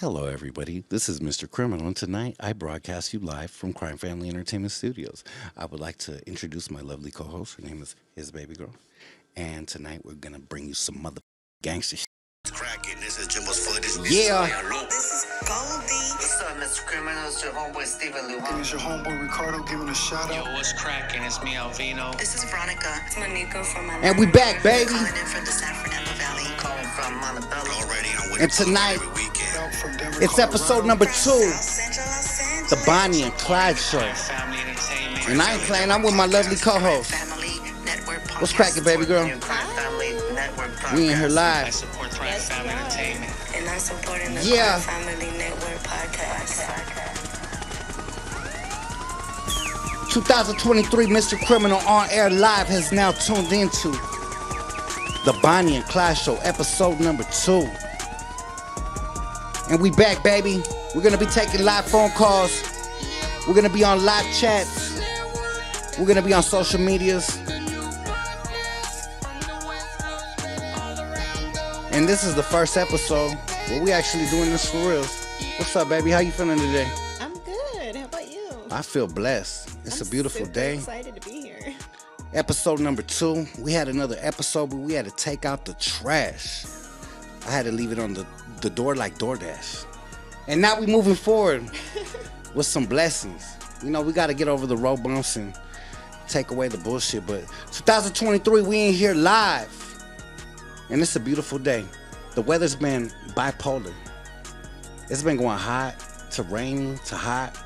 Hello, everybody. This is Mr. Criminal, and tonight I broadcast you live from Crime Family Entertainment Studios. I would like to introduce my lovely co-host. Her name is His Babygirl, and tonight we're gonna bring you some mother gangster shit. Cracking. This is Jimbo's footage. Yeah. This is Goldie. What's up, Mr. Criminal? It's your homeboy Steven Lou. It's your homeboy Ricardo giving a shout Yo, out. what's cracking? It's me, Alvino. This is Veronica. It's Monica from Miami. And we back, baby. Calling in from the San Fernando Valley. Calling from Montebello. Already on with And tonight, every weekend. Out from Denver, it's episode number 2, Los Angeles. the Bonnie and Clyde Show. Family entertainment. And I ain't playing. I'm with my lovely co-host. Family Network Podcast. What's cracking, baby girl? Crime Family Network Podcast. We in here I live. support Thrive Family Entertainment. And I'm supporting the Yeah. Crime Family Network Podcast. 2023 Mr. Criminal on air live has now tuned into the Bonnie and Clyde Show, episode number 2. And we back, baby. We're gonna be taking live phone calls. We're gonna be on live chats. We're gonna be on social medias. And this is the first episode where we actually doing this for real. What's up, baby? How you feeling today? I'm good. How about you? I feel blessed. It's I'm a beautiful super day. Excited to be here. Episode number 2. We had another episode, but we had to take out the trash. I had to leave it on the door like DoorDash. And now we moving forward with some blessings. You know, we got to get over the road bumps and take away the bullshit. But 2023, we in here live. And it's a beautiful day. The weather's been bipolar. It's been going hot to rainy to hot.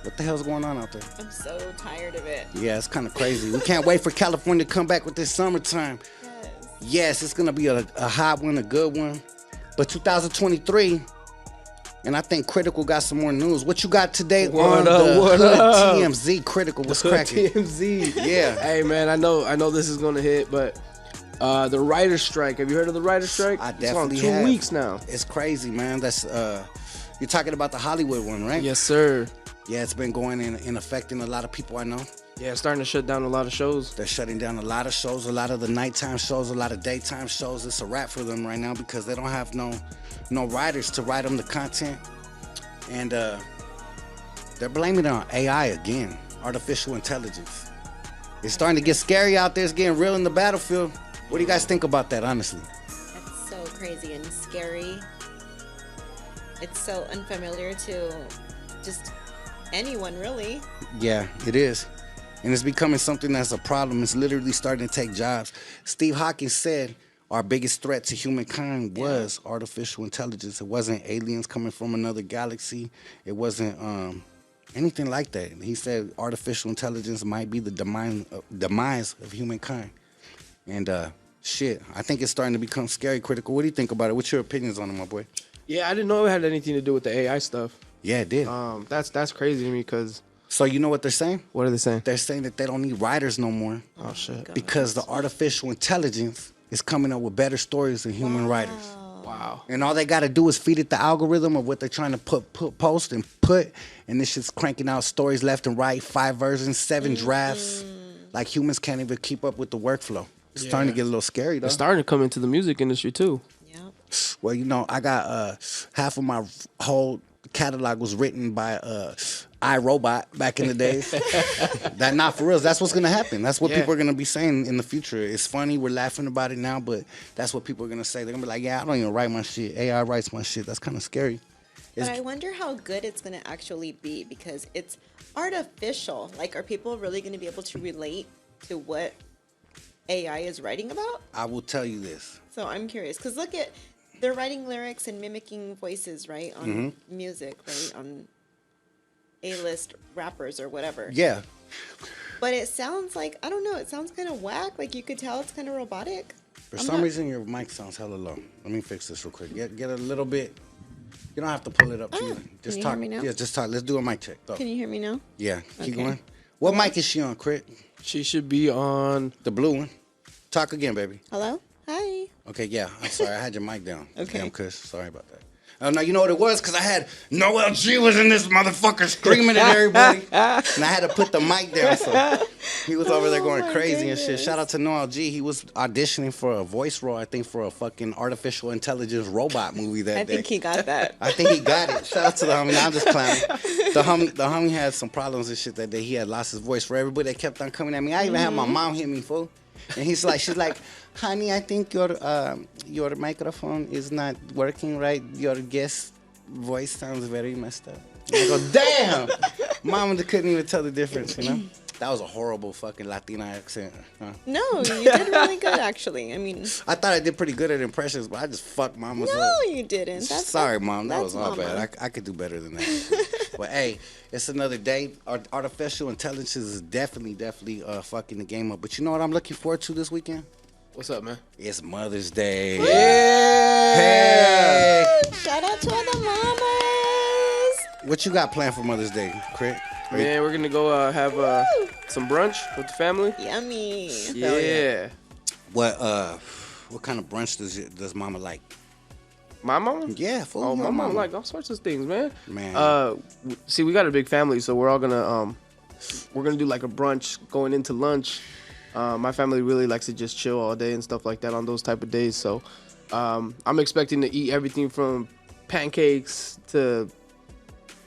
What the hell's going on out there? I'm so tired of it. Yeah, it's kind of crazy. We can't wait for California to come back with this summertime. Yes. Yes, it's going to be a hot one, a good one. But 2023, and I think Critical got some more news. What you got today on the What Hood up? TMZ? Critical, what's cracking? TMZ. Yeah. Hey man, I know this is gonna hit, but the writer's strike. Have you heard of the writer's strike? I It's definitely on 2 have. weeks now. It's crazy, man. That's you're talking about the Hollywood one, right? Yes, sir. Yeah, it's been going and affecting a lot of people I know. Yeah, it's starting to shut down a lot of shows. They're shutting down a lot of shows, a lot of the nighttime shows, a lot of daytime shows. It's a wrap for them right now because they don't have no writers to write them the content. And they're blaming it on AI again, artificial intelligence. It's starting to get scary out there. It's getting real in the battlefield. What do you guys think about that, honestly? That's so crazy and scary. It's so unfamiliar to just anyone, really. Yeah, it is. And it's becoming something that's a problem. It's literally starting to take jobs. Steve Hawking said our biggest threat to humankind was artificial intelligence. It wasn't aliens coming from another galaxy. It wasn't anything like that. He said artificial intelligence might be the demise of humankind. And shit, I think it's starting to become scary. Critical. What do you think about it? What's your opinions on it, my boy? Yeah, I didn't know it had anything to do with the AI stuff. Yeah, it did. That's crazy to me because So you know what they're saying? what are they saying? They're saying that they don't need writers no more. Oh shit! Because the artificial intelligence is coming up with better stories than human writers. Wow. And all they got to do is feed it the algorithm of what they're trying to post, and this shit's cranking out stories left and right, 5 versions, 7 drafts. Like humans can't even keep up with the workflow. It's starting to get a little scary, though. It's starting to come into the music industry too. Yep. Well, you know, I got half of my whole catalog was written by iRobot back in the days. That not for real. That's what's gonna happen. That's what Yeah. people are gonna be saying in the future. It's funny, we're laughing about it now, but that's what people are gonna say. They're gonna be like, "Yeah, I don't even write my shit. AI writes my shit." That's kind of scary. But I wonder how good it's going to actually be because it's artificial. Like, are people really going to be able to relate to what AI is writing about? I will tell you this. So I'm curious because look at, they're writing lyrics and mimicking voices, right? On music, right? On A-list rappers or whatever. Yeah, But it sounds like, I don't know, it sounds kind of whack. Like you could tell it's kind of robotic. for some reason your mic sounds hella low. Let me fix this real quick. Get a little bit. You don't have to pull it up to you. Just you talk. hear me now? Yeah, just talk. Let's do a mic check. Go. Can you hear me now? Yeah, keep Okay. going. What mic is she on, Crit? She should be on. The blue one. Talk again, baby. Hello? Hi. Okay, yeah. I'm sorry. I had your mic down. Okay. Damn, Kush. Sorry about that. Oh no, you know what it was? Because I had Noel G was in this motherfucker screaming at everybody, and I had to put the mic down. So he was over there going crazy and shit. Shout out to Noel G. He was auditioning for a voice role, I think, for a fucking artificial intelligence robot movie that day. I think he got that. I think he got it. Shout out to the homie. Nah, I'm just clowning. The homie had some problems and shit that day. He had lost his voice. For everybody that kept on coming at me, I even had my mom hit me, fool. And she's like, honey, I think your microphone is not working right. Your guest voice sounds very messed up. And I go, damn! Mom couldn't even tell the difference, you know? That was a horrible fucking Latina accent. Huh? No, you did really good, actually. I mean, I thought I did pretty good at impressions, but I just fucked Mama's up. no, you didn't. Sorry, Mom. That was all Mama. bad. I could do better than that. But hey, it's another day. Artificial intelligence is definitely fucking the game up. But you know what I'm looking forward to this weekend? What's up, man? It's Mother's Day. Yeah. Hey. Shout out to all the mamas. What you got planned for Mother's Day, Crit? Man, we're gonna go have some brunch with the family. Yummy. Yeah. What kind of brunch does Mama like? My mama? Yeah, fool. Oh, your my mom like all sorts of things, man. Man. See, we got a big family, so we're all gonna we're gonna do like a brunch going into lunch. My family really likes to just chill all day and stuff like that on those type of days. So I'm expecting to eat everything from pancakes to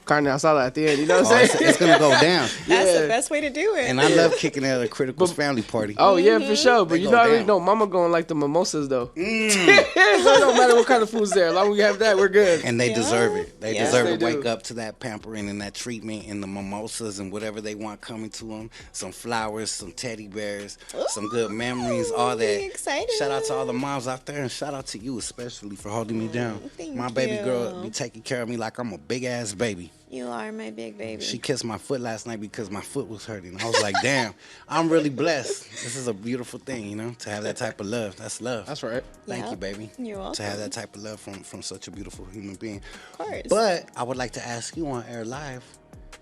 carne asada at the end. You know what I'm saying? It's gonna go down. That's the best way to do it. And I love kicking it at a Critical's family party. Oh yeah, for sure. But They you go know, I already down. know Mama going like the mimosas though. So it don't matter what kind of food's there, as long as we have that, we're good. And they deserve it. They Yeah. deserve They to do. wake up to that pampering and that treatment and the mimosas and whatever they want coming to them. Some flowers, some teddy bears, some good memories, all that. I'm excited. Shout out to all the moms out there and shout out to you especially for holding me down. Thank My baby you. girl be taking care of me like I'm a big ass baby. You are my big baby. She kissed my foot last night because my foot was hurting. I was like, damn, I'm really blessed. This is a beautiful thing, you know, to have that type of love. That's love. That's right. Thank Yep. you, baby. You're welcome. To have that type of love from such a beautiful human being. Of course. But I would like to ask you on air live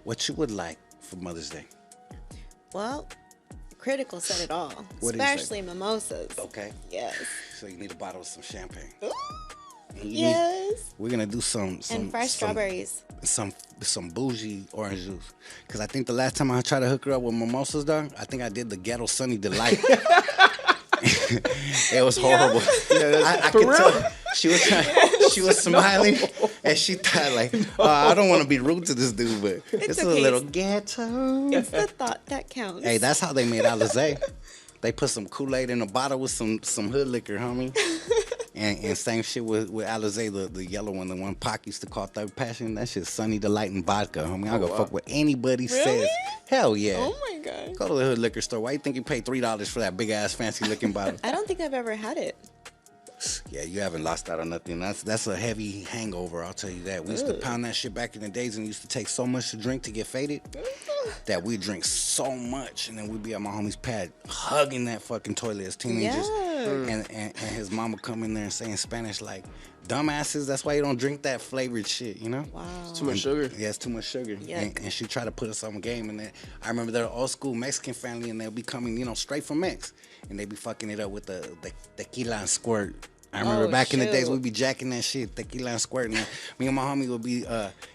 what you would like for Mother's Day. Well, Critical said it all. What did he say? Especially mimosas. Okay. Yes. So you need a bottle of some champagne. Ooh, And you need- yes. we're gonna do some And fresh strawberries. Some bougie orange juice. Cause I think the last time I tried to hook her up with mimosas, dog, I think I did the ghetto Sunny Delight. It was horrible. I could tell she was she was smiling and she thought like, I don't want to be rude to this dude, but it's a okay. little ghetto. It's the thought that counts. Hey, that's how they made Alizé. They put some Kool-Aid in a bottle with some hood liquor, homie. And same shit with Alizé, the yellow one, the one Pac used to call Third Passion. That shit's Sunny Delight and vodka, homie. I don't go fuck what anybody says. Hell yeah. Oh my god. Go to the hood liquor store. Why you think you paid $3 for that big ass fancy looking bottle? I don't think I've ever had it. Yeah, you haven't lost out on nothing. That's a heavy hangover, I'll tell you that. We used to pound that shit back in the days and used to take so much to drink to get faded that we drink so much and then we'd be at my homie's pad hugging that fucking toilet as teenagers. Yeah. And his mama come in there and say in Spanish like, dumbasses, that's why you don't drink that flavored shit, you know? Wow. Too much sugar. Yeah, it's too much sugar. Yuck. And she tried to put us on game. And then I remember they're an old school Mexican family and they'll be coming, you know, straight from Mex. And they be fucking it up with the tequila and squirt. I remember back in the days, shoot. we'd be jacking that shit, tequila and squirting. And me and my homie would be,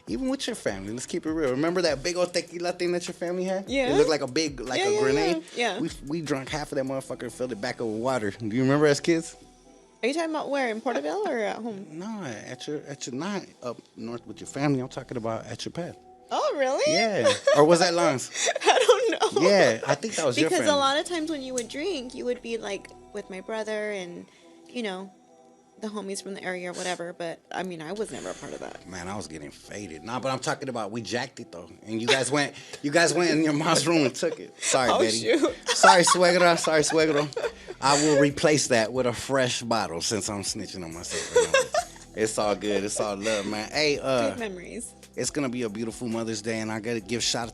even with your family, let's keep it real. Remember that big old tequila thing that your family had? Yeah. It looked like a big, like Yeah, a yeah, grenade. yeah. We drank half of that motherfucker and filled it back up with water. Do you remember as kids? Are you talking about where? In Porterville or at home? No, at your not up north with your family. I'm talking about at your pad. Oh, really? Yeah. Or was that Lons? I don't know. Yeah, I think that was your Because family. a lot of times when you would drink, you would be like with my brother and, you know, the homies from the area or whatever. But I mean, I was never a part of that. Man, I was getting faded. Nah, but I'm talking about we jacked it though, and you guys went in your mom's room and took it. Sorry, Oh, Betty. shoot. Sorry, Suegra. Sorry, Suegro. I will replace that with a fresh bottle since I'm snitching on myself right now. It's all good. It's all love, man. Hey, Good memories. it's gonna be a beautiful Mother's Day, and I gotta give shout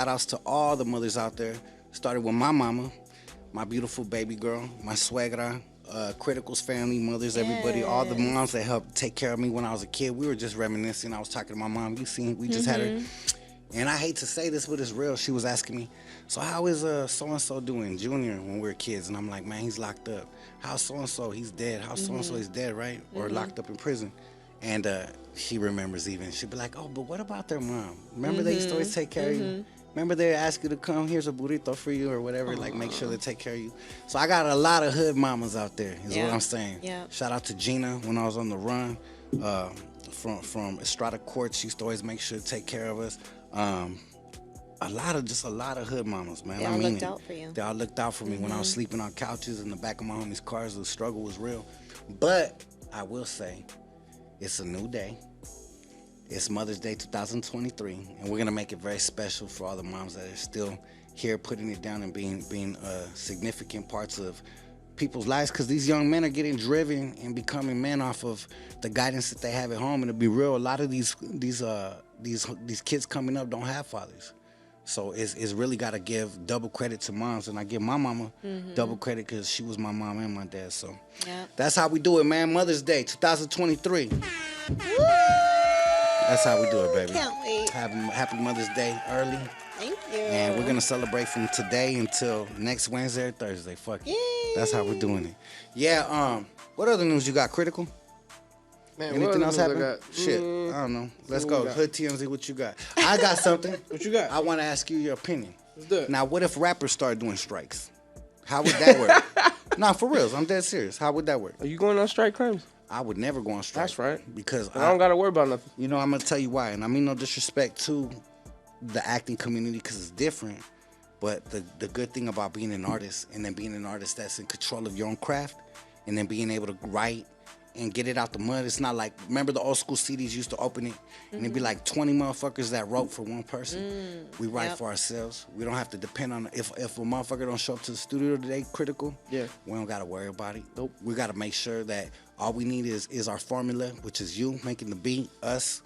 outs to all the mothers out there. Started with my mama, my beautiful baby girl, my suegra, Critical's family, mothers, everybody, all the moms that helped take care of me when I was a kid. We were just reminiscing. I was talking to my mom. You seen? We just had her. And I hate to say this, but it's real. She was asking me, so how is so-and-so doing, Junior, when we were kids? And I'm like, man, he's locked up. How's so-and-so? He's dead. How's so-and-so? He's dead, right? Or locked up in prison. And she remembers even. She'd be like, oh, but what about their mom? Remember they used to always take care of you? Remember they ask you to come, here's a burrito for you or whatever, like make sure they take care of you. So I got a lot of hood mamas out there, is what I'm saying. Yeah. Shout out to Gina when I was on the run. From Estrada Court, she used to always make sure to take care of us. A lot of hood mamas, man. They all looked out for you. They all looked out for me when I was sleeping on couches in the back of my homies' cars. The struggle was real. But I will say, it's a new day. It's Mother's Day 2023, and we're gonna make it very special for all the moms that are still here, putting it down and being significant parts of people's lives. Because these young men are getting driven and becoming men off of the guidance that they have at home. And to be real, a lot of these kids coming up don't have fathers. So it's really got to give double credit to moms, and I give my mama double credit because she was my mom and my dad. So that's how we do it, man. Mother's Day 2023. Woo! That's how we do it, baby. Can't wait. Happy Mother's Day early. Thank you. And we're going to celebrate from today until next Wednesday or Thursday. Fuck it. Yay. That's how we're doing it. Yeah, what other news you got? Critical? Man, Anything else happen? got? Shit, I don't know. Let's what go. we got? Hood TMZ, what you got? I got something. What you got? I want to ask you your opinion. Let's do it. Now, what if rappers start doing strikes? How would that work? Nah, for real. I'm dead serious. How would that work? Are you going on strike, Crimes? I would never go on strike. That's right. Because I don't got to worry about nothing. You know, I'm going to tell you why. And I mean no disrespect to the acting community because it's different. But the good thing about being an artist and then being an artist that's in control of your own craft and then being able to write and get it out the mud. It's not like, remember the old school CDs used to open it and it'd be like 20 motherfuckers that wrote for one person. We write for ourselves. We don't have to depend on, if a motherfucker don't show up to the studio today critical, we don't got to worry about it. Nope. We got to make sure that all we need is our formula, which is you making the beat, us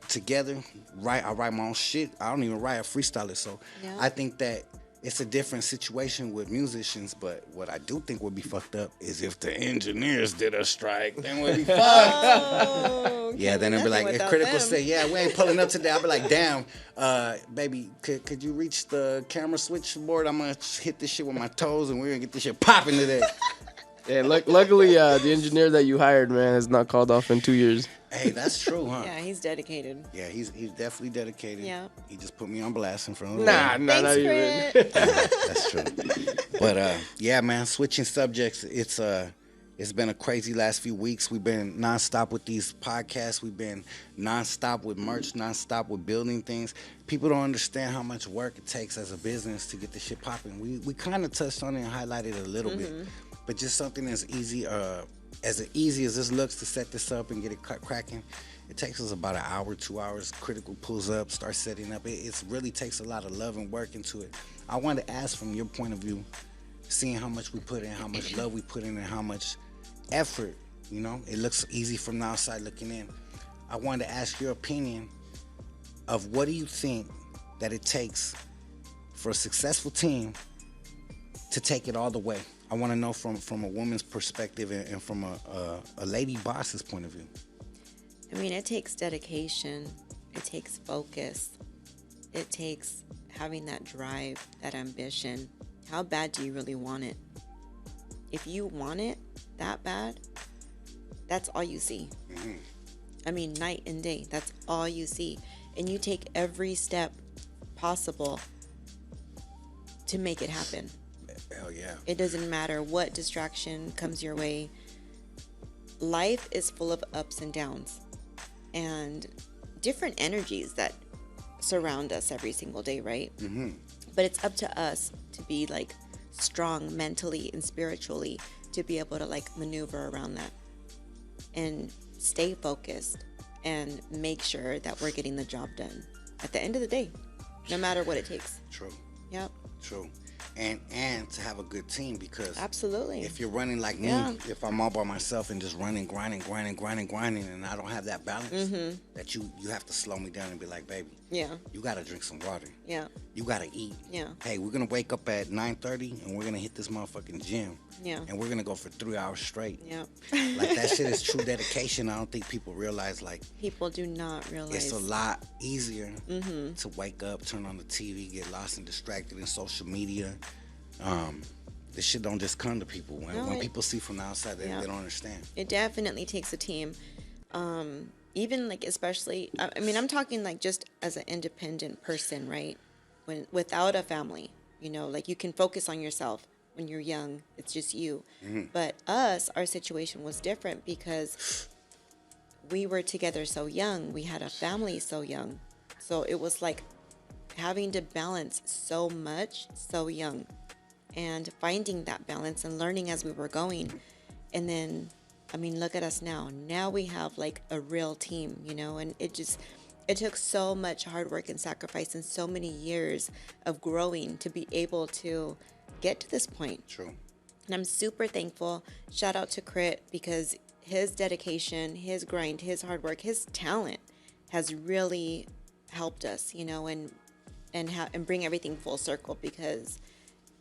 together. I write my own shit. I don't even write, I freestyle it. So I think that it's a different situation with musicians, but what I do think would be fucked up is if the engineers did a strike, then we'd be fucked. Yeah, then it'd be like, if Critical say, yeah, we ain't pulling up today, I'd be like, damn, baby, could you reach the camera switchboard? I'm gonna hit this shit with my toes and we're gonna get this shit popping today. Yeah, luckily, the engineer that you hired, man, has not called off in 2 years. Hey, that's true, huh? Yeah, he's dedicated. Yeah, he's definitely dedicated. Yeah. He just put me on blast in front of the Nah, Thanks, not even. Crit. That's true. But yeah, man, switching subjects, it's been a crazy last few weeks. We've been nonstop with these podcasts. We've been nonstop with merch, nonstop with building things. People don't understand how much work it takes as a business to get this shit popping. We kind of touched on it and highlighted it a little bit, but just something as easy as this looks to set this up and get it cracking. It takes us about an hour, 2 hours. Critical pulls up, starts setting up. It really takes a lot of love and work into it. I wanted to ask from your point of view, seeing how much we put in, how much love we put in, and how much effort, you know, it looks easy from the outside looking in. I wanted to ask your opinion of what do you think that it takes for a successful team to take it all the way? I want to know from a woman's perspective and from a lady boss's point of view. I mean, it takes dedication. It takes focus. It takes having that drive, that ambition. How bad do you really want it? If you want it that bad, that's all you see. I mean, night and day, that's all you see. And you take every step possible to make it happen. Hell yeah. It doesn't matter what distraction comes your way. Life is full of ups and downs and different energies that surround us every single day, right? But it's up to us to be like strong mentally and spiritually to be able to like maneuver around that and stay focused and make sure that we're getting the job done at the end of the day, no matter what it takes. True. Yep. True. And to have a good team, because Absolutely. if you're running like me, if I'm all by myself and just running, grinding, and I don't have that balance, that you have to slow me down and be like, baby, you gotta drink some water. Yeah. You gotta eat. Yeah. Hey, we're gonna wake up at 9:30 and we're gonna hit this motherfucking gym. Yeah. And we're gonna go for 3 hours straight. Yeah. Like that shit is true dedication. I don't think people realize, like, People do not realize. it's a lot easier to wake up, turn on the TV, get lost and distracted in social media. This shit don't just come to people. When people see from the outside, they don't understand. It definitely takes a team. even like, especially, I mean, I'm talking like just as an independent person, right? When without a family, like you can focus on yourself when you're young. It's just you. But our situation was different because we were together so young. We had a family so young. So it was like having to balance so much so young and finding that balance and learning as we were going. And then, I mean, look at us now. Now we have like a real team, and it took so much hard work and sacrifice and so many years of growing to be able to get to this point. True. And I'm super thankful. Shout out to Crit, because his dedication, his grind, his hard work, his talent has really helped us, and bring everything full circle, because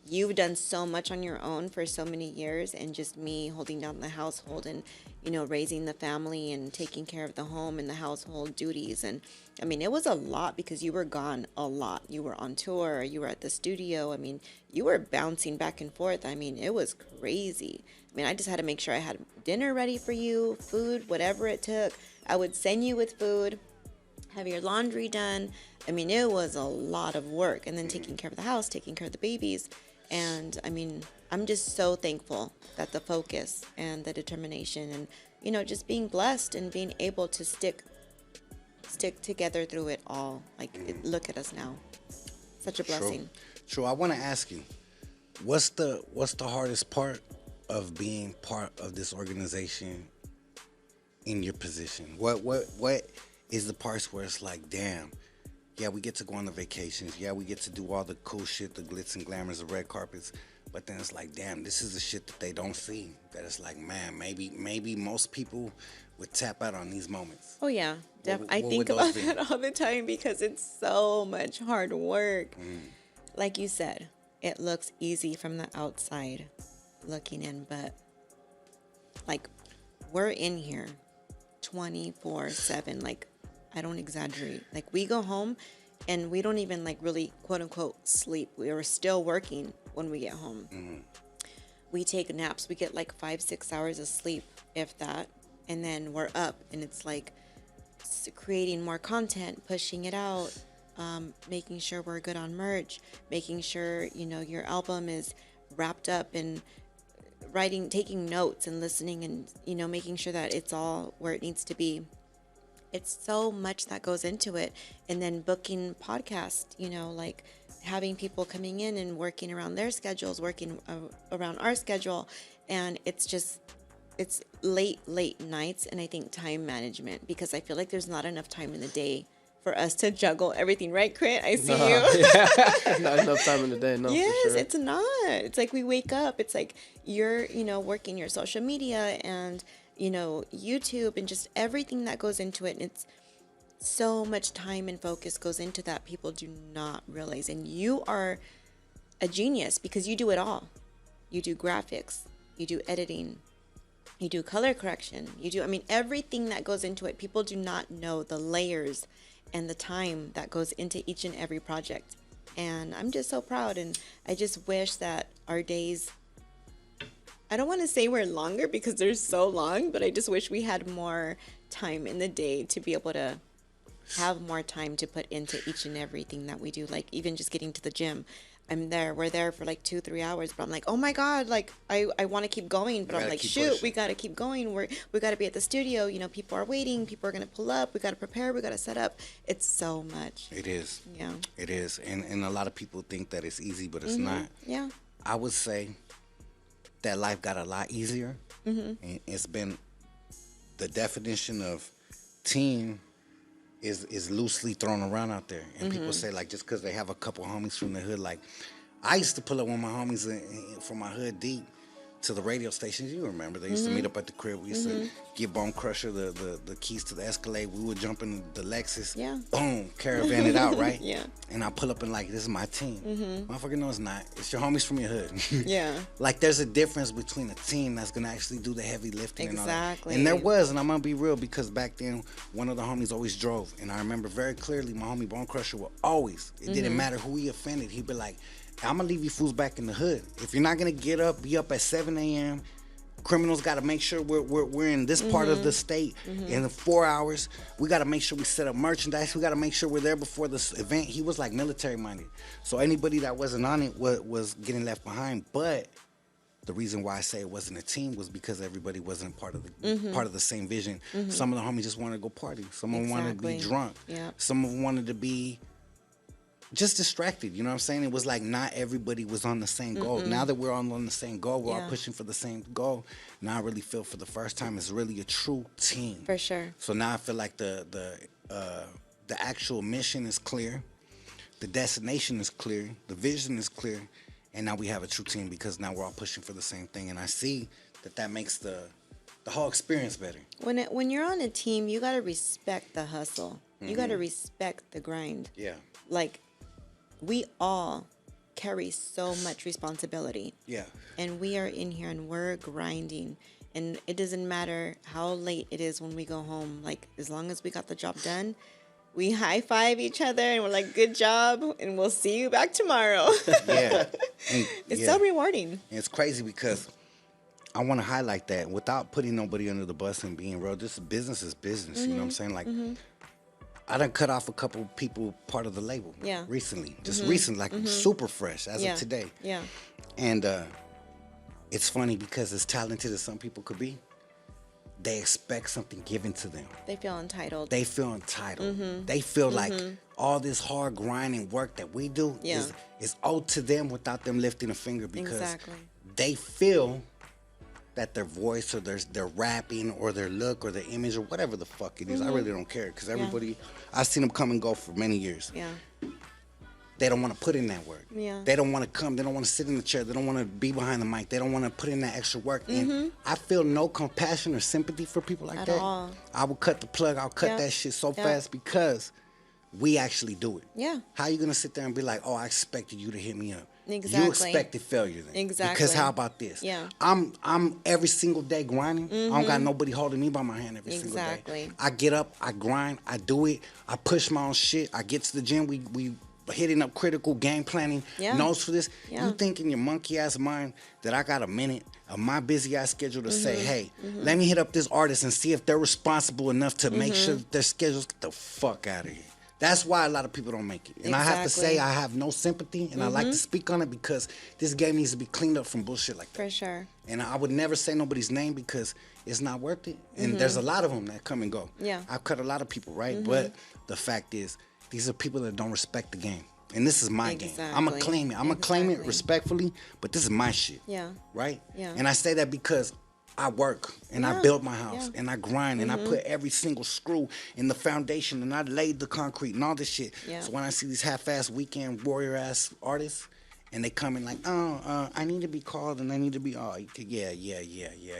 you've done so much on your own for so many years, and just me holding down the household and, raising the family and taking care of the home and the household duties. And I mean, it was a lot because you were gone a lot. You were on tour, you were at the studio. I mean, you were bouncing back and forth. I mean, it was crazy. I mean, I just had to make sure I had dinner ready for you, food, whatever it took. I would send you with food, have your laundry done. I mean, it was a lot of work. And then taking care of the house, taking care of the babies. And I mean, I'm just so thankful that the focus and the determination and, just being blessed and being able to stick together through it all. Like, look at us now. Such a blessing. True. I want to ask you, what's the hardest part of being part of this organization in your position? What is the parts where it's like, damn, yeah, we get to go on the vacations. Yeah, we get to do all the cool shit, the glitz and glamours, the red carpets. But then it's like, damn, this is the shit that they don't see. That it's like, man, maybe most people would tap out on these moments. Oh, yeah. I what think would about those be? that all the time because it's so much hard work. Like you said, it looks easy from the outside looking in, but like, we're in here 24/7. Like, I don't exaggerate. Like, we go home and we don't even like really quote unquote sleep. We are still working when we get home. We take naps. We get like 5-6 hours of sleep, if that. And then we're up and it's like creating more content, pushing it out, making sure we're good on merch, making sure, your album is wrapped up, and writing, taking notes and listening, and, making sure that it's all where it needs to be. It's so much that goes into it. And then booking podcasts, like having people coming in and working around their schedules, working around our schedule. And it's late nights. And I think time management, because I feel like there's not enough time in the day for us to juggle everything, right, Crit? I see you. Yeah. Not enough time in the day, no. Yes, for sure. it's not. It's like we wake up. It's like you're, working your social media and, YouTube and just everything that goes into it. And it's so much time and focus goes into that people do not realize. And you are a genius because you do it all. You do graphics, you do editing, you do color correction, everything that goes into it. People do not know the layers and the time that goes into each and every project. And I'm just so proud. And I just wish that our days, I don't want to say we're longer because they're so long, but I just wish we had more time in the day to be able to have more time to put into each and everything that we do. Like even just getting to the gym, we're there for like 2-3 hours, but I'm like, oh my God, like I want to keep going, but I'm like, shoot, pushing. we got to keep going. We got to be at the studio. People are waiting. People are going to pull up. We got to prepare. We got to set up. It's so much. It is. Yeah. It is. And a lot of people think that it's easy, but it's not. Yeah. I would say that life got a lot easier. And it's been, the definition of team is loosely thrown around out there. And people say, like, just because they have a couple homies from the hood, like, I used to pull up with my homies from my hood deep to the radio stations. You remember, they used to meet up at the crib. We used to give Bone Crusher the keys to the Escalade. We would jump in the Lexus. Yeah. Boom, caravan it out, right? Yeah. And I pull up and like, this is my team. Motherfucker, no, it's not. It's your homies from your hood. Yeah. Like, there's a difference between a team that's going to actually do the heavy lifting and all that. Exactly. And there was, and I'm going to be real, because back then, one of the homies always drove. And I remember very clearly, my homie Bone Crusher would always, it didn't matter who he offended, he'd be like, I'm going to leave you fools back in the hood. If you're not going to get up, be up at 7 a.m., Criminals got to make sure we're in this part of the state in 4 hours. We got to make sure we set up merchandise. We got to make sure we're there before this event. He was like military minded. So anybody that wasn't on it was getting left behind. But the reason why I say it wasn't a team was because everybody wasn't part of the same vision. Some of the homies just wanted to go party. Some of them wanted to be drunk. Yep. Some of them wanted to be just distracted. You know what I'm saying? It was like not everybody was on the same goal. Now that we're all on the same goal, we're all pushing for the same goal. Now I really feel for the first time it's really a true team. For sure. So now I feel like the actual mission is clear, the destination is clear, the vision is clear, and now we have a true team because now we're all pushing for the same thing. And I see that makes the whole experience better. When you're on a team, you got to respect the hustle. You got to respect the grind. Yeah. Like, we all carry so much responsibility. Yeah. And we are in here and we're grinding. And it doesn't matter how late it is when we go home. Like, as long as we got the job done, we high five each other and we're like, good job. And we'll see you back tomorrow. Yeah. And, It's so rewarding. And it's crazy because I want to highlight that without putting nobody under the bus and being real. This business is business. You know what I'm saying? Like, I done cut off a couple people part of the label recently. Just recently, like super fresh as of today. Yeah. And it's funny because as talented as some people could be, they expect something given to them. They feel entitled. They feel entitled. They feel like all this hard grinding work that we do is owed to them without them lifting a finger because they feel that their voice or their rapping or their look or their image or whatever the fuck it is, I really don't care because everybody, I've seen them come and go for many years. Yeah. They don't want to put in that work. Yeah. They don't want to come. They don't want to sit in the chair. They don't want to be behind the mic. They don't want to put in that extra work. And I feel no compassion or sympathy for people like At that. all. I will cut the plug. I'll cut that shit so fast because we actually do it. Yeah. How you going to sit there and be like, oh, I expected you to hit me up? Exactly. You expected failure then. Exactly. Because how about this? Yeah. I'm every single day grinding. I don't got nobody holding me by my hand every single day. I get up, I grind, I do it, I push my own shit, I get to the gym, we hitting up critical game planning, notes for this. You think in your monkey ass mind that I got a minute of my busy ass schedule to say, hey, let me hit up this artist and see if they're responsible enough to make sure that their schedules get the fuck out of here. That's why a lot of people don't make it. And I have to say I have no sympathy and I like to speak on it because this game needs to be cleaned up from bullshit like that. For sure. And I would never say nobody's name because it's not worth it. And there's a lot of them that come and go. Yeah. I've cut a lot of people, right? But the fact is, these are people that don't respect the game. And this is my game. I'm going to claim it. I'm going to claim it respectfully, but this is my shit. Yeah. Right? Yeah. And I say that because I work and I build my house and I grind and I put every single screw in the foundation and I laid the concrete and all this shit. Yeah. So when I see these half-ass weekend warrior-ass artists and they come in like, I need to be called and I need to be, yeah.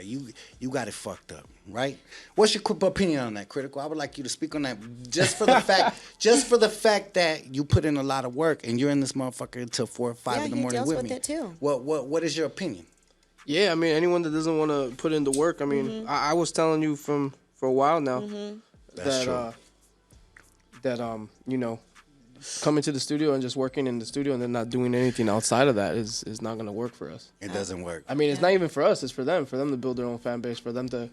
You got it fucked up, right? What's your quick opinion on that, Critical? I would like you to speak on that just for the fact that you put in a lot of work and you're in this motherfucker until 4 or 5 in the morning with me. Yeah, he deals with it too. What is your opinion? Yeah, I mean, anyone that doesn't want to put in the work, I mean, I was telling you for a while now that you know, coming to the studio and just working in the studio and then not doing anything outside of that is not going to work for us. It doesn't work. I mean, it's not even for us. It's for them to build their own fan base, for them to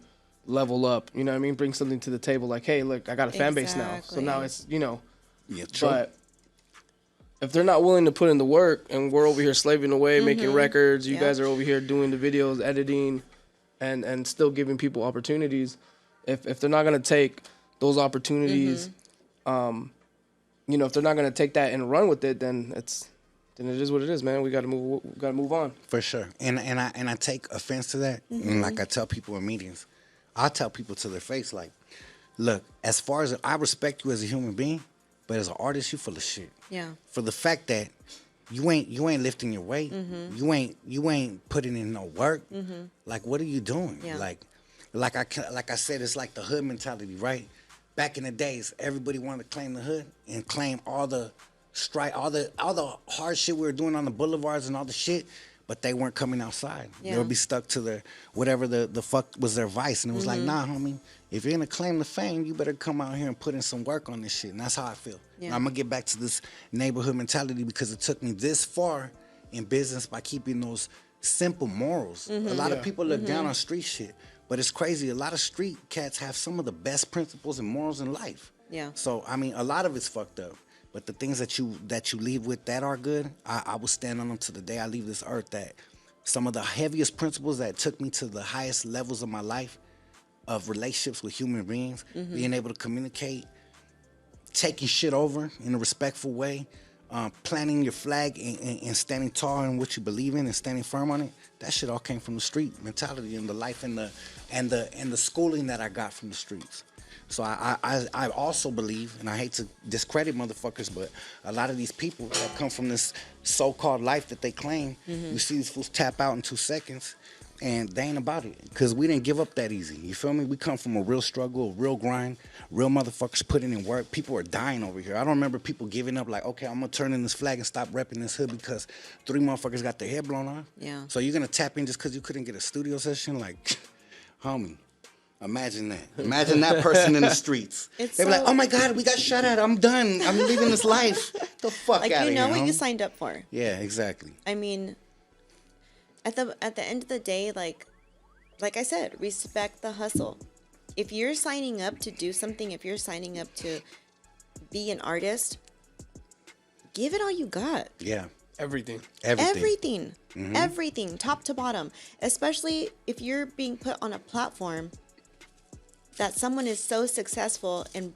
level up. You know what I mean? Bring something to the table like, hey, look, I got a fan base now. So now it's, you know. Yeah, true. But if they're not willing to put in the work and we're over here slaving away, making records, you guys are over here doing the videos, editing, and still giving people opportunities, if they're not going to take those opportunities, you know, if they're not going to take that and run with it, then it is what it is, man. We got to move on. For sure. And I take offense to that. And like I tell people in meetings, I tell people to their face, like, look, as far as I respect you as a human being, but as an artist, you full of shit. Yeah. For the fact that you ain't lifting your weight, you ain't putting in no work. Like, what are you doing? Yeah. Like I said, it's like the hood mentality, right? Back in the days, everybody wanted to claim the hood and claim all the hard shit we were doing on the boulevards and all the shit, but they weren't coming outside. Yeah. They would be stuck to their whatever the fuck was their vice, and it was like, nah, homie, if you're gonna claim the fame, you better come out here and put in some work on this shit. And that's how I feel. Yeah. I'm gonna get back to this neighborhood mentality because it took me this far in business by keeping those simple morals. A lot of people look down on street shit, but it's crazy. A lot of street cats have some of the best principles and morals in life. Yeah. So I mean, a lot of it's fucked up, but the things that you leave with that are good, I will stand on them to the day I leave this earth. That some of the heaviest principles that took me to the highest levels of my life, of relationships with human beings, being able to communicate, taking shit over in a respectful way, planting your flag and standing tall in what you believe in and standing firm on it. That shit all came from the street mentality and the life and the schooling that I got from the streets. So I also believe, and I hate to discredit motherfuckers, but a lot of these people that come from this so-called life that they claim, you see these fools tap out in 2 seconds, and they ain't about it. Because we didn't give up that easy. You feel me? We come from a real struggle, a real grind, real motherfuckers putting in work. People are dying over here. I don't remember people giving up like, okay, I'm going to turn in this flag and stop repping this hood because 3 motherfuckers got their head blown off. Yeah. So you're going to tap in just because you couldn't get a studio session? Like, homie. Imagine that. Imagine that person in the streets. They'd be like, oh my God, we got shot at. I'm done. I'm leaving this life. The fuck Like, out of you here. know what you homie. signed up for. Yeah, exactly. I mean, at the end of the day, like I said, respect the hustle. If you're signing up to do something, if you're signing up to be an artist, give it all you got. Yeah. Everything. Everything. Everything, top to bottom. Especially if you're being put on a platform that someone is so successful and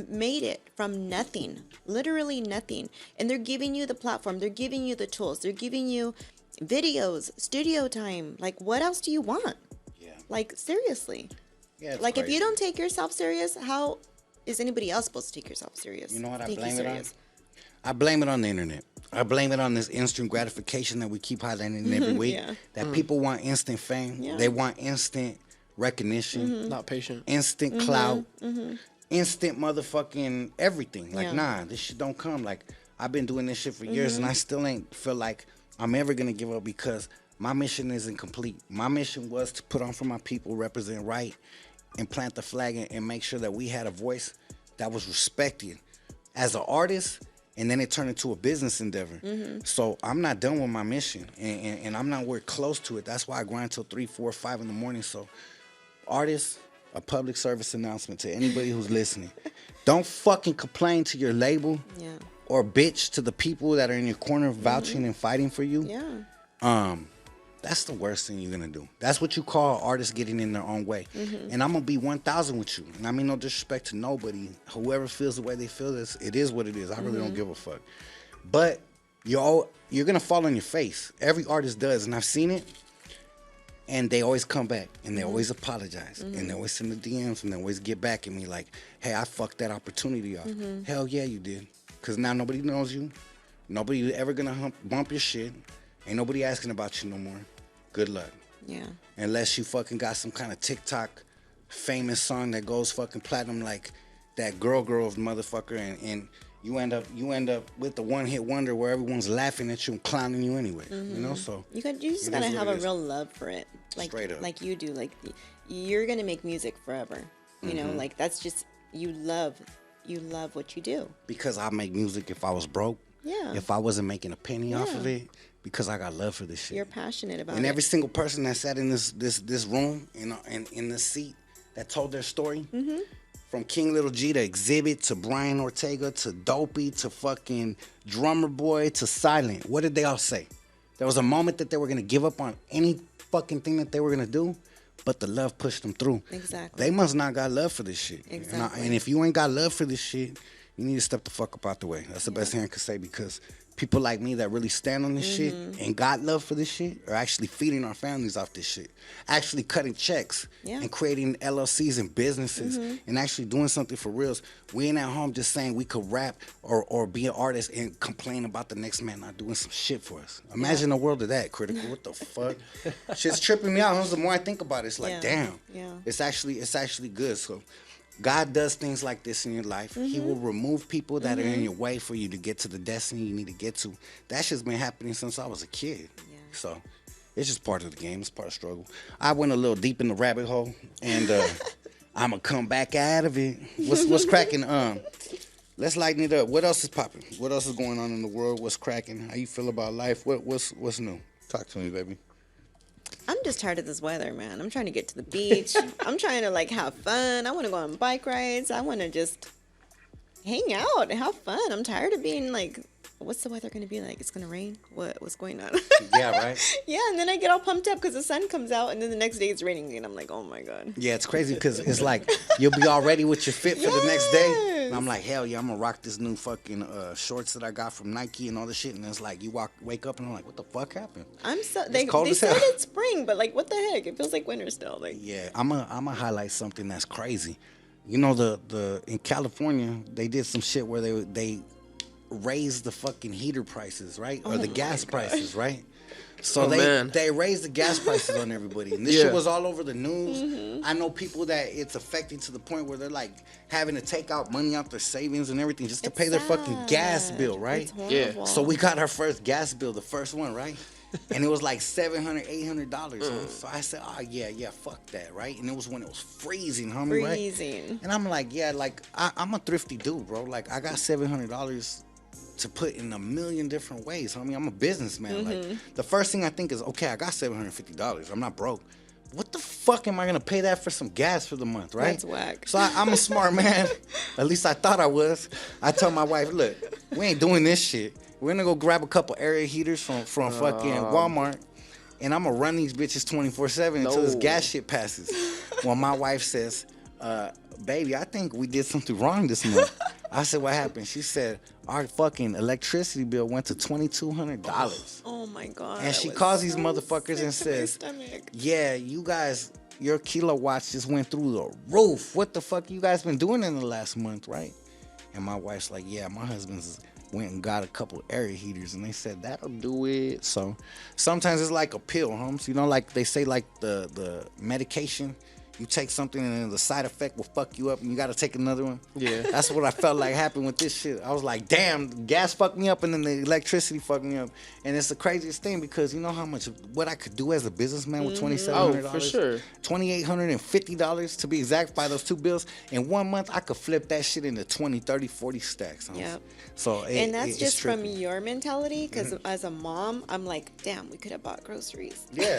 made it from nothing, literally nothing. And they're giving you the platform, they're giving you the tools, they're giving you videos, studio time. Like, what else do you want? Yeah. Like, seriously. Yeah, it's Like, if crazy. you don't take yourself serious, how is anybody else supposed to take yourself serious? You know what I Take you blame it on? serious? I blame it on the internet. I blame it on this instant gratification that we keep highlighting every week. Yeah. That people want instant fame. Yeah. They want instant recognition, Not patient. instant clout, instant motherfucking everything. Like, Yeah. nah, this shit don't come. Like, I've been doing this shit for years and I still ain't feel like I'm ever gonna give up because my mission isn't complete. My mission was to put on for my people, represent right, and plant the flag and make sure that we had a voice that was respected as an artist. And then it turned into a business endeavor. So I'm not done with my mission, and I'm not nowhere close to it. That's why I grind till 3, 4, 5 in the morning. So, artists, a public service announcement to anybody who's listening: don't fucking complain to your label Yeah. or bitch to the people that are in your corner vouching and fighting for you. Yeah. That's the worst thing you're gonna do. That's what you call artists getting in their own way. And I'm gonna be 1,000 with you. And I mean no disrespect to nobody. Whoever feels the way they feel, it is what it is. I really don't give a fuck. But you're gonna fall on your face. Every artist does, and I've seen it. And they always come back, and they always apologize, and they always send the DMs, and they always get back at me like, "Hey, I fucked that opportunity off." Hell yeah, you did. Cause now nobody knows you. Nobody ever gonna bump your shit. Ain't nobody asking about you no more. Good luck. Yeah. Unless you fucking got some kind of TikTok famous song that goes fucking platinum like that girl motherfucker, and you end up with the one hit wonder where everyone's laughing at you and clowning you anyway. You know, so You just it gotta is what have it a is. real love for it, like Straight up. like you do. Like, you're gonna make music forever. You know, like, that's just, you love what you do. because I make music if I was broke. Yeah. If I wasn't making a penny off Yeah. of it, because I got love for this shit. You're passionate about And it. every single person that sat in this room in this seat that told their story, from King Little G to Exhibit to Brian Ortega to Dopey to fucking Drummer Boy to Silent, what did they all say? There was a moment that they were gonna give up on any fucking thing that they were gonna do, but the love pushed them through. Exactly. They must not got love for this shit. Exactly. And if you ain't got love for this shit, you need to step the fuck up out the way. That's the best thing I could say, because people like me that really stand on this shit and got love for this shit are actually feeding our families off this shit. Actually cutting checks Yeah. and creating LLCs and businesses and actually doing something for reals. We ain't at home just saying we could rap or be an artist and complain about the next man not doing some shit for us. Imagine a world of that, Critical. What the fuck? Shit's tripping me out. The more I think about it, it's like, Yeah. damn. Yeah. It's actually good. So God does things like this in your life. He will remove people that are in your way for you to get to the destiny you need to get to. That shit's been happening since I was a kid. Yeah. So it's just part of the game. It's part of the struggle. I went a little deep in the rabbit hole, and I'm going to come back out of it. What's cracking? Let's lighten it up. What else is popping? What else is going on in the world? What's cracking? How you feel about life? What's new? Talk to me, baby. I'm just tired of this weather, man. I'm trying to get to the beach. I'm trying to like have fun. I want to go on bike rides. I want to just hang out and have fun. I'm tired of being like, what's the weather going to be like? It's going to rain? What's going on? Yeah, right? Yeah, and then I get all pumped up because the sun comes out, and then the next day it's raining, and I'm like, oh my God. Yeah, it's crazy because it's like you'll be all ready with your fit for the next day. And I'm Yes. like, hell yeah, I'm gonna rock this new fucking shorts that I got from Nike and all this shit. And it's like you wake up and I'm like, what the fuck happened? I'm so It's they cold as said hell. it's spring, but like what the heck? It feels like winter still. Like Yeah, I'm gonna highlight something that's crazy. You know, the in California they did some shit where they raised the fucking heater prices, right? Or the gas prices, right? So they raised the gas prices on everybody, and this shit was all over the news. I know people that it's affecting to the point where they're like having to take out money out their savings and everything just to it's pay their fucking gas sad. bill, right? It's horrible. So we got our first gas bill, the first one, right? And it was like $700, $800. So I said, oh yeah, fuck that, right? And it was when it was freezing, homie, right? freezing. And I'm like, yeah, like I'm a thrifty dude, bro. Like I got $700 to put in a million different ways, homie. I'm a businessman. Like the first thing I think is, okay, I got $750. I'm not broke. What the fuck am I gonna pay that for some gas for the month, right? That's whack. So I'm a smart man. At least I thought I was. I told my wife, look, we ain't doing this shit. We're gonna go grab a couple area heaters from fucking Walmart, and I'm gonna run these bitches 24/7 until this gas shit passes. Well, my wife says, baby, I think we did something wrong this month. I said, what happened? She said, our fucking electricity bill went to $2,200. Oh my God. And I she was calls these so motherfuckers and sick to my says, stomach. yeah, you guys, your kilowatts just went through the roof. What the fuck you guys been doing in the last month, right? And my wife's like, yeah, my husband's went and got a couple area heaters, and they said that'll do it. So sometimes it's like a pill, homes. You know, like they say, like the medication. You take something and then the side effect will fuck you up and you got to take another one. Yeah. That's what I felt like happened with this shit. I was like, damn, the gas fucked me up and then the electricity fucked me up. And it's the craziest thing because you know how much, what I could do as a businessman with $2,700? Oh, for sure. $2,850 to be exact by those two bills. In 1 month, I could flip that shit into 20, 30, 40 stacks. Homes. Yep. So And that's it's just from trippy. your mentality, because as a mom, I'm like, damn, we could have bought groceries. Yeah.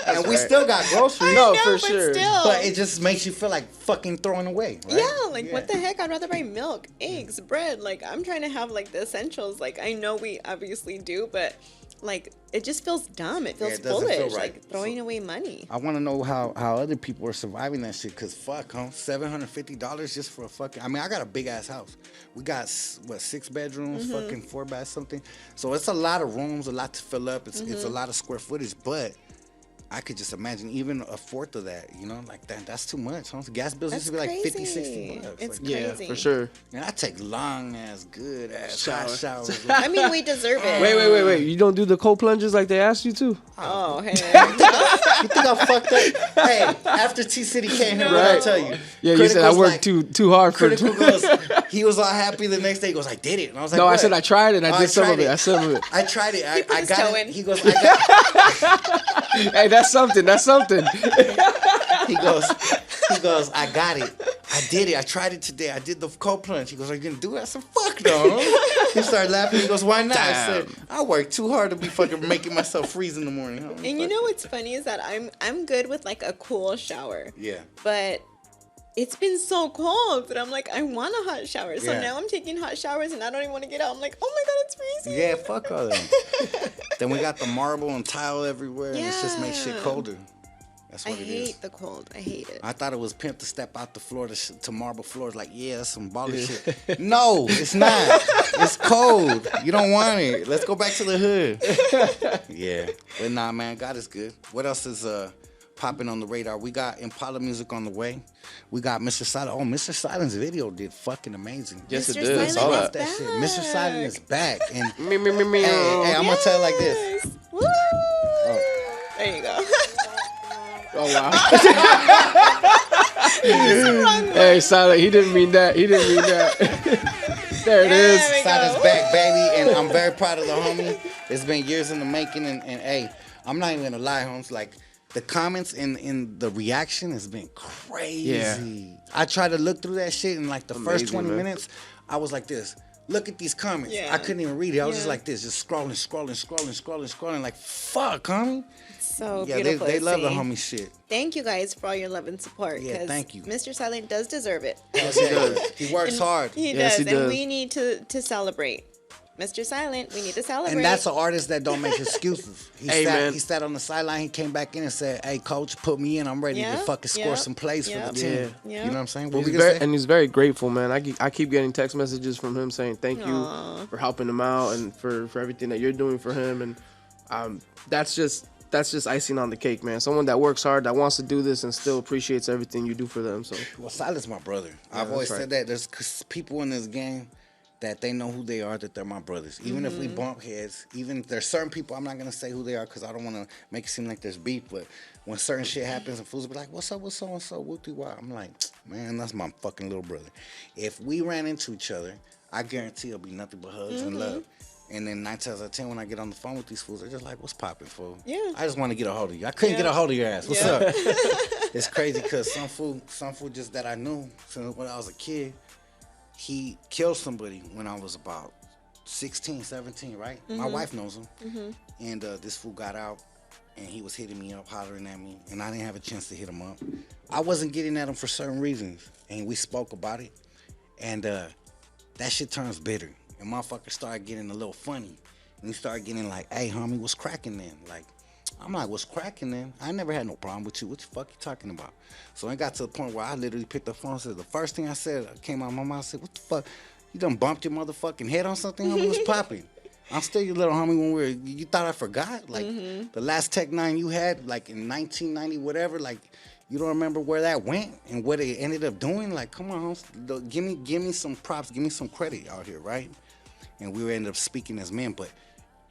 And we still got groceries. No, I know, for but sure. Still. But it just makes you feel like fucking throwing away, right? Yeah, like what the heck? I'd rather buy milk, eggs, bread. Like I'm trying to have like the essentials. Like I know we obviously do, but like it just feels dumb. It feels it doesn't feel foolish. right. Like throwing away money. I want to know how other people are surviving that shit. Cause fuck, huh? $750 just for a fucking. I mean, I got a big ass house. We got 6 bedrooms, fucking 4 baths, something. So it's a lot of rooms, a lot to fill up. It's a lot of square footage, but I could just imagine even a fourth of that, you know, like that's too much. Huh? Gas bills used to be like 50, 60 bucks. It's like, Yeah, crazy. for sure. and I take long ass, good ass hot Shower. showers. I mean, we deserve it. Wait. You don't do the cold plunges like they asked you to? Oh, hey. You think I'm fucked up? Hey, after T City came here, what I Right. tell you? Yeah, you said I Critical's worked like- too hard for. Critical goes, he was all happy the next day. He goes, I did it. And I was like, No, I what? said I tried it. I Oh, did some tried of it. I some of it. I tried it. I put his toe got it. in. He goes, I got Hey, that's something. That's something. He goes, I got it. I did it. I tried it today. I did the cold plunge. He goes, are you going to do it? I said, fuck no. He started laughing. He goes, why not? I said, I work too hard to be fucking making myself freeze in the morning. Huh? And you know what's funny is that I'm good with like a cool shower. Yeah. But it's been so cold that I'm like, I want a hot shower. So Yeah. now I'm taking hot showers and I don't even want to get out. I'm like, oh my God, it's freezing. Yeah, fuck all that. Then we got the marble and tile everywhere, and it just makes shit Yeah. colder. That's I what it is. hate the cold. I hate it. I thought it was pimp to step out the floor to marble floors. Like, yeah, that's some baller shit. No, it's not. It's cold. You don't want it. Let's go back to the hood. Yeah. But nah, man, God is good. What else is popping on the radar? We got Impala music on the way. We got Mr. Silent. Oh, Mr. Silent's video did fucking amazing. Yes, it Mr. did. I Silent saw is that. That shit. back. Mr. Silent is back. And Me. hey, I'm gonna tell it like this. Yes. Woo! There you go. Oh wow. Hey, Silent, he didn't mean that. There it is. There we Silent's go. back, baby, and I'm very proud of the homie. It's been years in the making, and hey, I'm not even gonna lie, homes. Like the comments and the reaction has been crazy. Yeah. I tried to look through that shit, and like the first Amazing, 20 man. minutes, I was like this. Look at these comments. Yeah. I couldn't even read it. I was just Yeah. like this, just scrolling. Like, fuck, homie. So Yeah, beautiful. they to love the see. homie shit. Thank you guys for all your love and support. Yeah, 'cause thank you. Mr. Silent does deserve it. Yes, he does. He works hard. He Yes, does, he and does. we need to celebrate. Mr. Silent, we need to celebrate. And that's an artist that don't make excuses. Hey, man. He sat on the sideline. He came back in and said, "Hey, coach, put me in. I'm ready to Yep, fucking score yep, some plays for yep. the team." Yeah. You know what I'm saying? What He's we gonna very, say? and he's very grateful, man. I keep getting text messages from him saying thank you Aw. for helping him out and for everything that you're doing for him. And that's just icing on the cake, man. Someone that works hard, that wants to do this, and still appreciates everything you do for them. So Well, Silas, my brother. I've that's always right. said that. There's people in this game that they know who they are, that they're my brothers. Even if we bump heads, even there's certain people, I'm not going to say who they are because I don't want to make it seem like there's beef, but when certain shit happens and fools be like, what's up with so-and-so, whoop-de-wah, I'm like, man, that's my fucking little brother. If we ran into each other, I guarantee it'll be nothing but hugs and love. And then 9 times out of 10, when I get on the phone with these fools, they're just like, what's popping, fool? Yeah. I just want to get a hold of you. I couldn't Yeah. get a hold of your ass. What's Yeah. up? It's crazy because some fool just that I knew since when I was a kid, he killed somebody when I was about 16, 17, right? My wife knows him. And this fool got out, and he was hitting me up, hollering at me, and I didn't have a chance to hit him up. I wasn't getting at him for certain reasons, and we spoke about it, and that shit turns bitter. And motherfuckers started getting a little funny, and he started getting like, hey, homie, what's cracking then? Like, I'm like, what's cracking then? I never had no problem with you. What the fuck you talking about? So it got to the point where I literally picked up the phone and said, the first thing I said came out of my mouth, I said, what the fuck? You done bumped your motherfucking head on something, homie? What's popping? I'm still your little homie when you thought I forgot? Like, the last Tech 9 you had, like in 1990, whatever, like, you don't remember where that went and what it ended up doing? Like, come on, give me some props, give me some credit out here, right? And we ended up speaking as men, but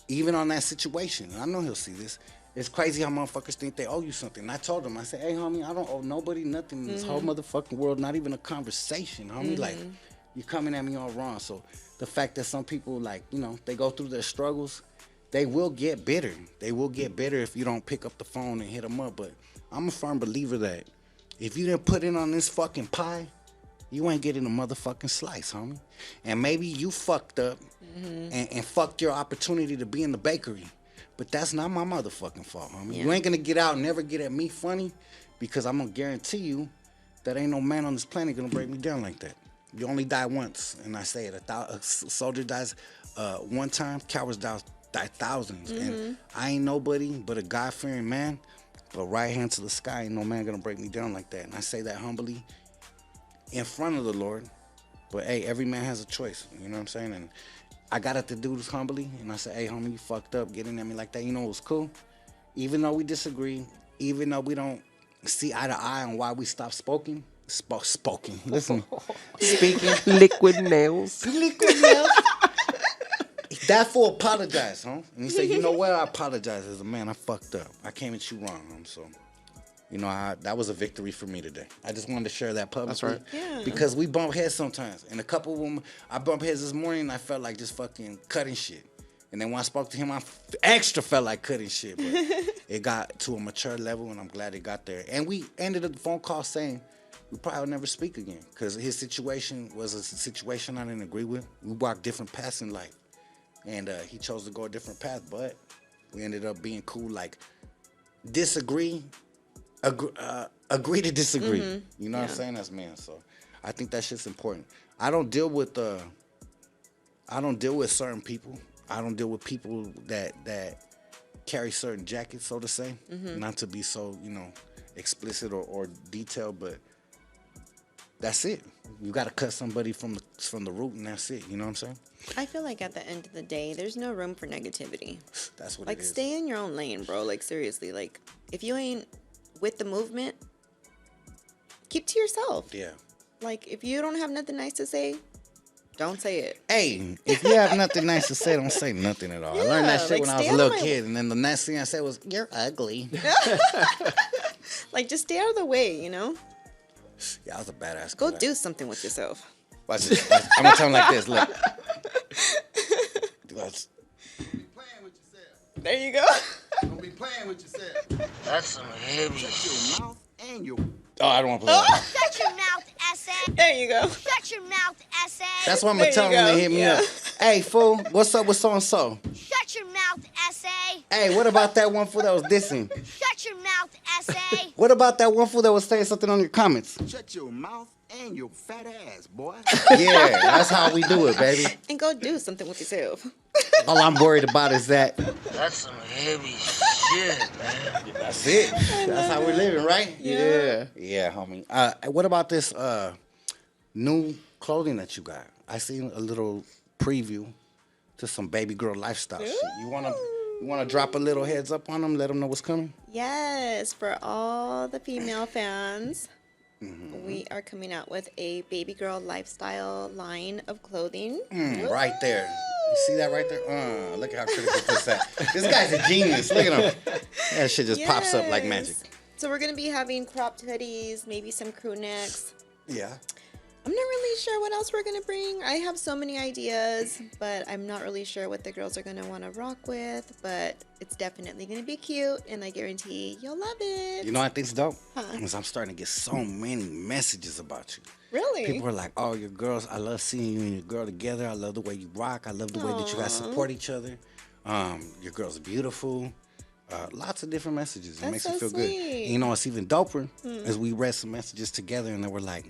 even on that situation, I know he'll see this, it's crazy how motherfuckers think they owe you something. And I told him, I said, hey, homie, I don't owe nobody nothing in this whole motherfucking world, not even a conversation, homie. Like, you coming at me all wrong. So the fact that some people, like, you know, they go through their struggles, they will get bitter. They will get bitter if you don't pick up the phone and hit them up. But I'm a firm believer that if you didn't put in on this fucking pie, you ain't getting a motherfucking slice, homie. And maybe you fucked up and fucked your opportunity to be in the bakery. But that's not my motherfucking fault, homie. Yeah. You ain't gonna get out and never get at me funny because I'm gonna guarantee you that ain't no man on this planet gonna break me down like that. You only die once, and I say it, a soldier dies one time, cowards die thousands. And I ain't nobody but a God-fearing man, but right hand to the sky, ain't no man gonna break me down like that. And I say that humbly in front of the Lord. But hey, every man has a choice, you know what I'm saying? And I got at the dudes humbly, and I said, hey, homie, you fucked up getting at me like that. You know it was cool? Even though we disagree, even though we don't see eye to eye on why we stopped spoken. Listen, speaking. liquid nails. Liquid nails. That fool apologized, huh? And he said, you know what? I apologize as a man. I fucked up. I came at you wrong, so... You know, that was a victory for me today. I just wanted to share that publicly. That's right. Yeah. Because we bump heads sometimes. And a couple of them, I bumped heads this morning and I felt like just fucking cutting shit. And then when I spoke to him, I extra felt like cutting shit. But it got to a mature level and I'm glad it got there. And we ended the phone call saying we probably will never speak again. Because his situation was a situation I didn't agree with. We walked different paths in life. And he chose to go a different path. But we ended up being cool, like disagree. Agree to disagree. You know what I'm saying? That's man. So I think that shit's important. I don't deal with certain people. I don't deal with people that carry certain jackets, so to say. Not to be so, you know, explicit or detailed, but that's it. You got to cut somebody from the root, and that's it. You know what I'm saying? I feel like at the end of the day, there's no room for negativity. That's what Like, it is. stay in your own lane, bro. Like, seriously. Like, if you ain't with the movement, keep to yourself. Yeah. Like, if you don't have nothing nice to say, don't say it. Hey, if you have nothing nice to say, don't say nothing at all. I learned that Yeah, shit like, when I was stay a out little of my- kid, and then the next thing I said was, "You're ugly." Like, just stay out of the way, you know? Yeah, I was a badass. Go kid. do something with yourself. Watch this. I'm gonna tell him like this. Look. Watch. Playing with yourself. There you go. Don't be playing with yourself. That's some heavy Shut your mouth and your... Oh, I don't want to play that. Shut your mouth, SA. There you go. Shut your mouth, essay. That's why I'm gonna There tell you him to go. hit me Yeah. up. Hey, fool, what's up with so and so? Shut your mouth, essay. Hey, what about that one fool that was dissing? Shut your mouth, essay. What about that one fool that was saying something on your comments? Shut your mouth and your fat ass, boy. Yeah, that's how we do it, baby. And go do something with yourself. All I'm worried about is that. That's some heavy shit, man. That's it. That's how we're living, right? Yeah. Yeah, homie. What about this new clothing that you got? I seen a little preview to some baby girl lifestyle shit. You wanna drop a little heads up on them? Let them know what's coming. Yes, for all the female fans, we are coming out with a baby girl lifestyle line of clothing. Right there. You see that right there? Look at how critical this at. This guy's a genius. Look at him. That shit just pops up like magic. Yes. So we're gonna be having cropped hoodies, maybe some crew necks. Yeah. I'm not really sure what else we're gonna bring. I have so many ideas, but I'm not really sure what the girls are gonna want to rock with. But it's definitely gonna be cute, and I guarantee you'll love it. You know what I think's dope? Huh. Is I'm starting to get so many messages about you. Really? People are like, oh, your girls, I love seeing you and your girl together. I love the way you rock. I love the way that you guys support each other. Your girl's beautiful. Lots of different messages. It That's makes so me feel good. sweet. And you know what's even doper is we read some messages together and they were like,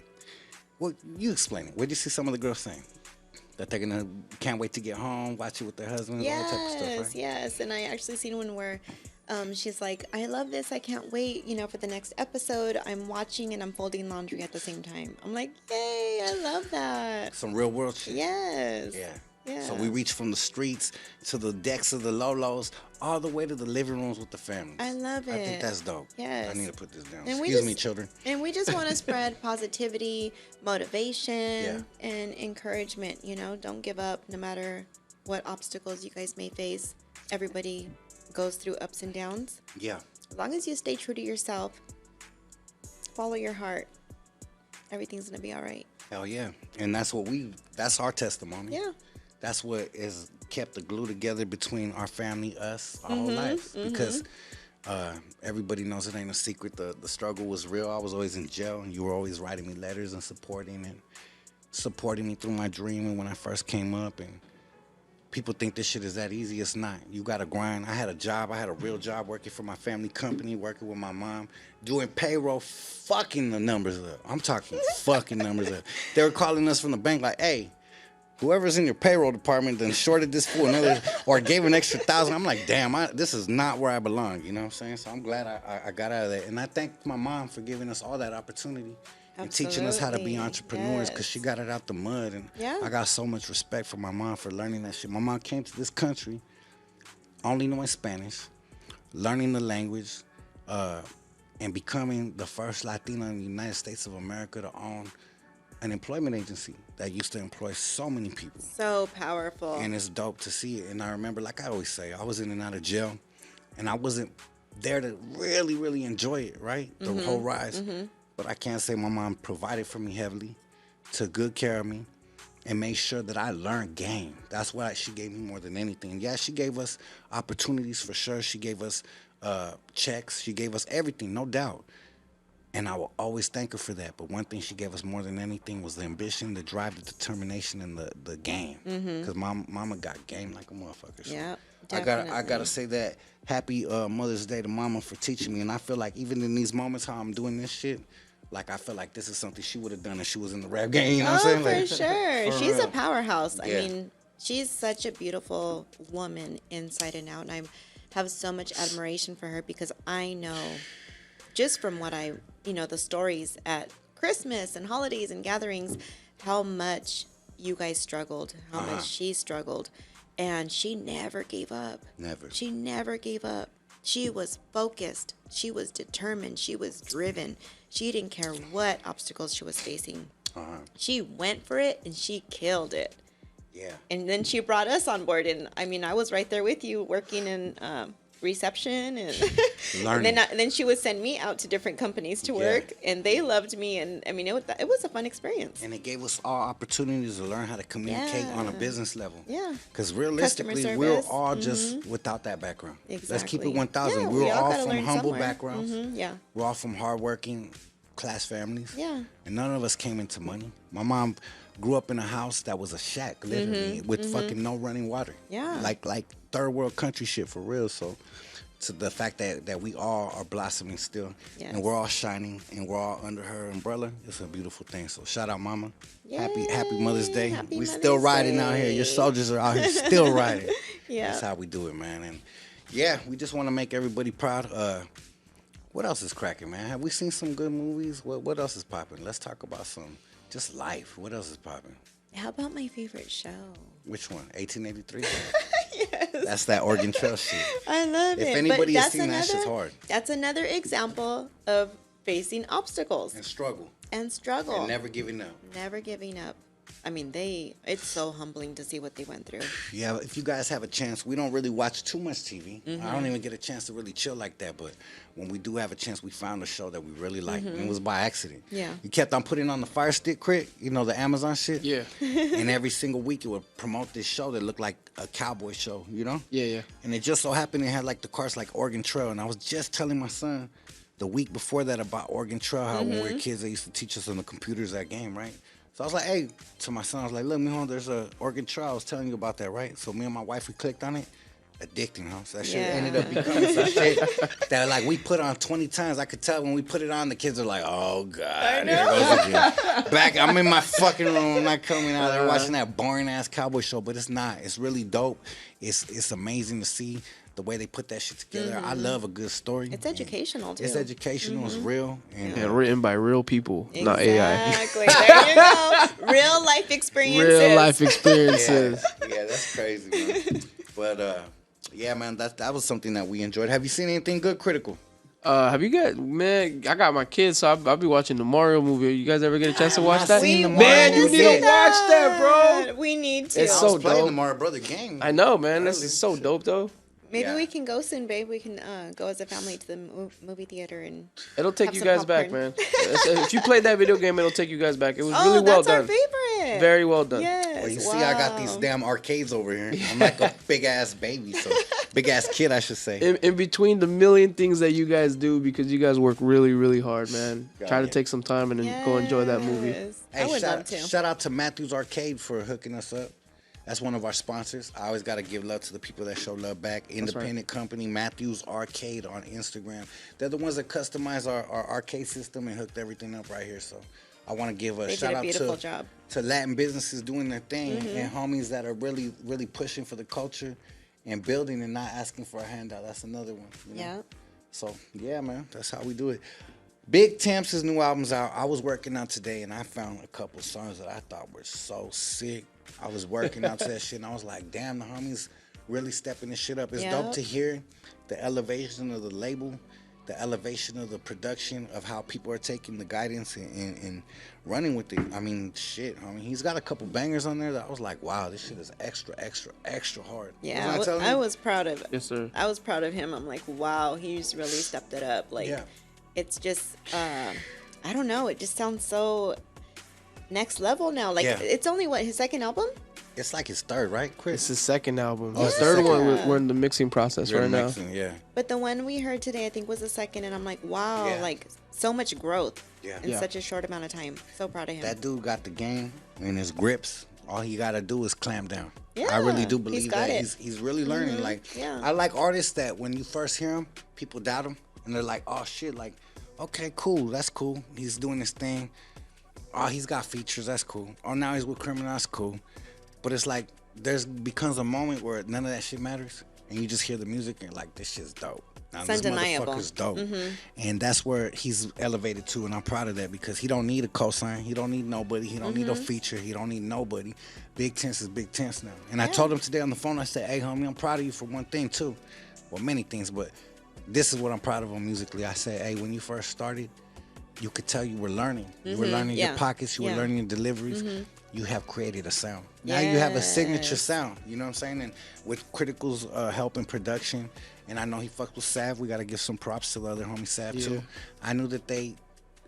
well, you explain it. What did you see some of the girls saying? That they're gonna can't wait to get home, watch it with their husbands, all that type of stuff, right? Yes. And I actually seen one where she's like, I love this. I can't wait, for the next episode. I'm watching and I'm folding laundry at the same time. I'm like, yay, I love that. Some real world shit. Yes. Yeah. Yeah. So we reach from the streets to the decks of the Lolos, all the way to the living rooms with the families. I love it. I think that's dope. Yes. I need to put this down. And Excuse me, children. And we just want to spread positivity, motivation, Yeah. and encouragement. Don't give up no matter what obstacles you guys may face. Everybody goes through ups and downs. Yeah. As long as you stay true to yourself, follow your heart, everything's going to be all right. Hell yeah. And that's our testimony. Yeah. That's what has kept the glue together between our family, us, our whole lives. Because everybody knows it ain't a secret. The struggle was real. I was always in jail, and you were always writing me letters and supporting me through my dream. And when I first came up, and people think this shit is that easy. It's not. You got to grind. I had a job. I had a real job working for my family company, working with my mom, doing payroll, fucking the numbers up. I'm talking fucking numbers up. They were calling us from the bank like, hey, whoever's in your payroll department done shorted this for another or gave an extra $1,000. I'm like, damn, this is not where I belong. You know what I'm saying? So I'm glad I got out of that. And I thank my mom for giving us all that opportunity and teaching us how to be Absolutely. entrepreneurs because she got it out the mud. And Yeah. I got so much respect for my mom for learning that shit. My mom came to this country only knowing Spanish, learning the language, and becoming the first Latina in the United States of America to own an employment agency that used to employ so many people. So powerful. And it's dope to see it. And I remember, like I always say, I was in and out of jail, and I wasn't there to really, really enjoy it, right? The whole rise. But I can't say my mom provided for me heavily, took good care of me, and made sure that I learned game. That's what she gave me more than anything. Yeah, she gave us opportunities for sure. She gave us checks. She gave us everything, no doubt. And I will always thank her for that. But one thing she gave us more than anything was the ambition, the drive, the determination, and the game. Because mama got game like a motherfucker. So Yeah, I gotta say that happy Mother's Day to mama for teaching me. And I feel like even in these moments how I'm doing this shit, like I feel like this is something she would have done if she was in the rap game. You know what I'm saying? Like, For sure. for She's real. a powerhouse. I Yeah. mean, she's such a beautiful woman inside and out. And I have so much admiration for her because I know just from what the stories at Christmas and holidays and gatherings, how much you guys struggled, how much she struggled. And she never gave up. Never. She never gave up. She was focused. She was determined. She was driven. She didn't care what obstacles she was facing. She went for it and she killed it. Yeah. And then she brought us on board. And I mean, I was right there with you working in reception and Learning. and then she would send me out to different companies to work and they loved me. And I mean, it was a fun experience. And it gave us all opportunities to learn how to communicate on a business level. Yeah. Because realistically, Customer we're service. all just without that background. Exactly. Let's keep it 1,000. Yeah, we were we all all gotta from learn humble somewhere. backgrounds. Yeah. We're all from hardworking class families. Yeah. And none of us came into money. My mom grew up in a house that was a shack, literally, with fucking no running water. Yeah. Like third world country shit for real. So to the fact that we all are blossoming still, Yes. and we're all shining, and we're all under her umbrella, it's a beautiful thing. So shout out, Mama. Happy Mother's Day. Happy We still Mother's riding out here. Your Day. soldiers are out here still riding. Yeah. That's how we do it, man. And yeah, we just want to make everybody proud. What else is cracking, man? Have we seen some good movies? What else is popping? Let's talk about some just life. What else is popping? How about my favorite show? Which one? 1883? Yes. That's that Oregon Trail shit. I love it. If anybody But has seen that, shit's hard. That's another example of facing obstacles And struggle. and struggle. And never giving up. Never giving up. I mean, it's so humbling to see what they went through. Yeah, if you guys have a chance, we don't really watch too much TV. I don't even get a chance to really chill like that. But when we do have a chance, we found a show that we really like. And it was by accident. Yeah. You kept on putting on the Fire Stick Crit, the Amazon shit. Yeah. And every single week it would promote this show that looked like a cowboy show, Yeah. And it just so happened it had like the cars like Oregon Trail. And I was just telling my son the week before that about Oregon Trail, how when we were kids, they used to teach us on the computers that game, right? So I was like, hey, to my son, I was like, look, mijo, there's a Oregon Trail. I was telling you about that, right? So me and my wife, we clicked on it. Addicting, huh? So that shit ended up becoming some shit that like we put on 20 times. I could tell when we put it on, the kids are like, oh, God. Here goes again. Back, I'm in my fucking room. I'm not coming out there watching that boring-ass cowboy show, but it's not. It's really dope. It's amazing to see the way they put that shit together. I love a good story. It's educational, too. It's educational. It's real. And written by real people, not AI. Exactly. There you go. Real life experiences. Real life experiences. Yeah, that's crazy, man. But, yeah, man, that was something that we enjoyed. Have you seen anything good, Critical? Have you guys, man? I got my kids, so I'll be watching the Mario movie. You guys ever get a chance to watch that? seen the Man, Mario you need to movie. watch that, bro. We need to. It's I so was playing dope. the Mario Brother game. I know, man. That's so dope, though. Maybe Yeah. we can go soon, babe. We can go as a family to the movie theater and. It'll take Have you some guys back, popcorn. man. If you played that video game, it'll take you guys back. It was Oh, really well that's our done. favorite. Very well done. Yes. Well, you see, I got these damn arcades over here. I'm like a big ass baby, so big ass kid, I should say. In between the million things that you guys do, because you guys work really, really hard, man. Got Try to it. take some time and then go enjoy that movie. Yes. I Hey, would love to. shout out to Matthews Arcade for hooking us up. That's one of our sponsors. I always got to give love to the people that show love back. Independent company, Matthews Arcade on Instagram. They're the ones that customize our arcade system and hooked everything up right here. So I want to give a They shout did a out beautiful job. to Latin businesses doing their thing and homies that are really, really pushing for the culture and building and not asking for a handout. That's another one. Yeah. So, yeah, man, that's how we do it. Big Temps' new album's out. I was working out today, and I found a couple songs that I thought were so sick. I was working out to that shit, and I was like, damn, the homies really stepping this shit up. It's dope to hear the elevation of the label, the elevation of the production, of how people are taking the guidance and running with it. I mean, shit. I mean, he's got a couple bangers on there that I was like, wow, this shit is extra, extra, extra hard. Yeah, Wasn't I telling you? I was proud of it. Yes, sir. I was proud of him. I'm like, wow, he's really stepped it up. Like, Yeah. it's just, I don't know. It just sounds so next level now. Like, it's only his second album? It's like his third, right, Chris? It's his second album. Oh, His it's the third second one, one. we're in the mixing process You're right now. mixing, yeah. But the one we heard today, I think, was the second. And I'm like, wow, Yeah. like, so much growth in Yeah. such a short amount of time. So proud of him. That dude got the game in his grips. All he got to do is clamp down. Yeah, I really do he's believe got that. it. He's really learning. Like, yeah. I like artists that when you first hear them, people doubt him. And they're like, oh, shit, like, okay, cool. That's cool. He's doing his thing. Oh, he's got features. That's cool. Oh, now he's with Criminal. That's cool. But it's like, becomes a moment where none of that shit matters. And you just hear the music and you're like, this shit's dope. Now, It's this undeniable. motherfucker's dope. And that's where he's elevated to, and I'm proud of that because he don't need a cosign. He don't need nobody. He don't need a feature. He don't need nobody. Big Tense is Big Tense now. And I told him today on the phone, I said, hey, homie, I'm proud of you for one thing, too. Well, many things, but this is what I'm proud of him musically. I said, hey, when you first started, you could tell you were learning. You were learning your pockets. You were learning your deliveries. You have created a sound. Now you have a signature sound. You know what I'm saying? And with Critical's help in production, and I know he fucked with Sav. We got to give some props to the other homie Sav, too. I knew that they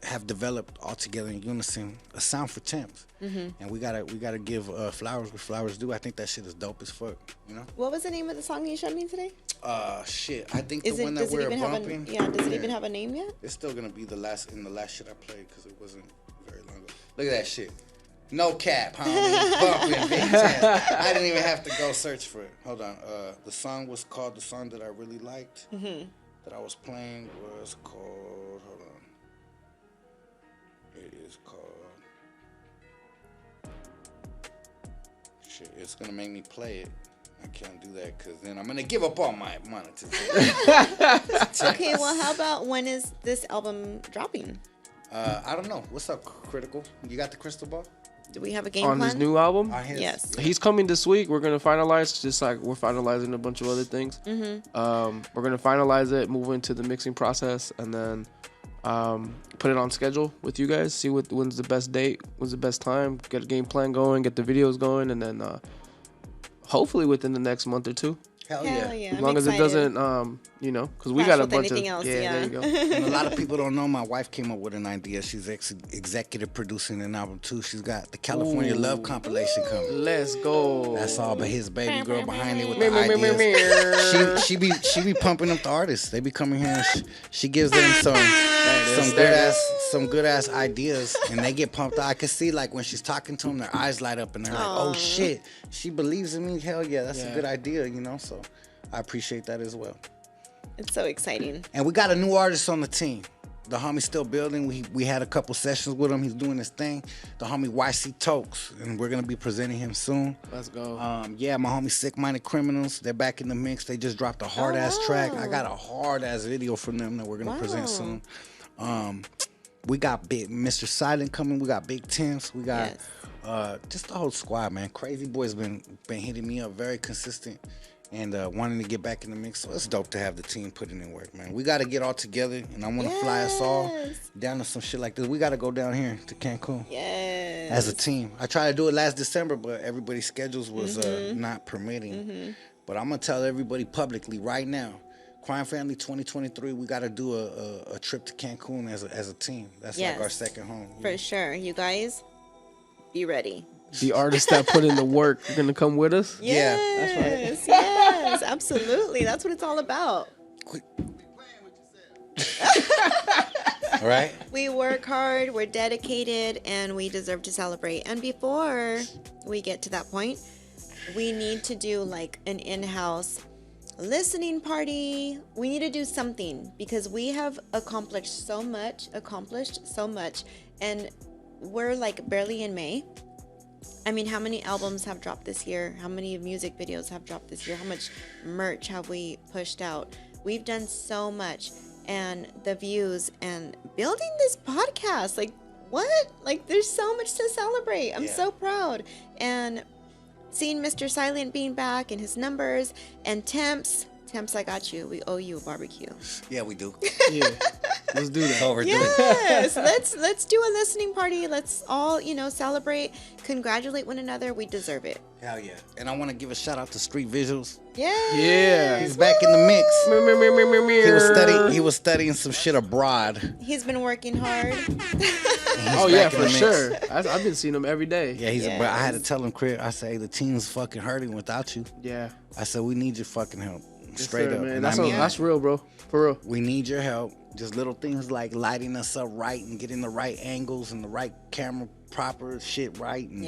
have developed all together in unison a sound for Temps. And we gotta give flowers where flowers do. I think that shit is dope as fuck, you know? What was the name of the song you showed me today? Shit. I think Is the it, one that does it we're even bumping. does it even have a name yet? It's still gonna be the last shit I played because it wasn't very long ago. Look at that shit. No cap, homie. Bumping Big Ten. I didn't even have to go search for it. Hold on. The song was called, the song that I really liked, that I was playing was called, hold on. It is called, shit, it's going to make me play it. I can't do that because then I'm going to give up all my monetization. Okay, well, how about when is this album dropping? I don't know. What's up, Critical? You got the crystal ball? Do we have a game On plan? his new album? Yes. He's coming this week. We're gonna finalize, just like we're finalizing a bunch of other things. We're gonna finalize it, move into the mixing process, and then put it on schedule with you guys. See when's the best date, when's the best time. Get a game plan going, get the videos going, and then hopefully within the next month or two. Hell yeah. yeah. As long as it doesn't, because we got a bunch of else, there you go. And a lot of people don't know, my wife came up with an idea. She's executive producing an album too. She's got the California Love compilation coming. Let's go. That's all, but His Babygirl behind it with the ideas. She be pumping up the artists. They be coming here and she gives them some good ass ideas, and they get pumped up. I can see like when she's talking to them, their eyes light up and they're like, oh shit, she believes in me. Hell yeah, that's a good idea, So I appreciate that as well. It's so exciting. And we got a new artist on the team. The homie's still building. We had a couple sessions with him. He's doing his thing. The homie YC Tokes, and we're gonna be presenting him soon. Let's go. Yeah, my homie Sick Minded Criminals. They're back in the mix. They just dropped a hard ass track. I got a hard ass video from them that we're gonna present soon. We got big Mr. Silent coming. We got Big Temps. We got just the whole squad, man. Crazy Boy's been hitting me up, very consistent, and wanting to get back in the mix. So it's dope to have the team putting in work, man. We got to get all together, and I want to fly us all down to some shit like this. We got to go down here to Cancun as a team. I tried to do it last December, but everybody's schedules was not permitting. But I'm going to tell everybody publicly right now, Crime Family 2023, we got to do a trip to Cancun as a team. That's like our second home. For sure. You guys, be ready. The artists that put in the work are going to come with us? Yes, that's right. Yes, absolutely. That's what it's all about. All right. We work hard, we're dedicated, and we deserve to celebrate. And before we get to that point, we need to do like an in-house listening party. We need to do something because we have accomplished so much, and we're like barely in May. I mean, how many albums have dropped this year? How many music videos have dropped this year? How much merch have we pushed out? We've done so much, and the views and building this podcast, like what? Like there's so much to celebrate. I'm so proud. And seeing Mr. Silent being back and his numbers and Temps, I got you. We owe you a barbecue. Yeah, we do. Yeah. Let's do that. Yes, let's do a listening party. Let's all, celebrate, congratulate one another. We deserve it. Hell yeah. And I want to give a shout out to Street Visuals. Yeah. He's back in the mix. He was studying some shit abroad. He's been working hard. Oh yeah, for sure. I've been seeing him every day. Yeah, but I had to tell him, Chris, I said, hey, the team's fucking hurting without you. Yeah. I said, we need your fucking help. Yes, Straight sir, up. man. And That's real, bro. For real. We need your help. Just little things like lighting us up right and getting the right angles and the right camera proper shit right. And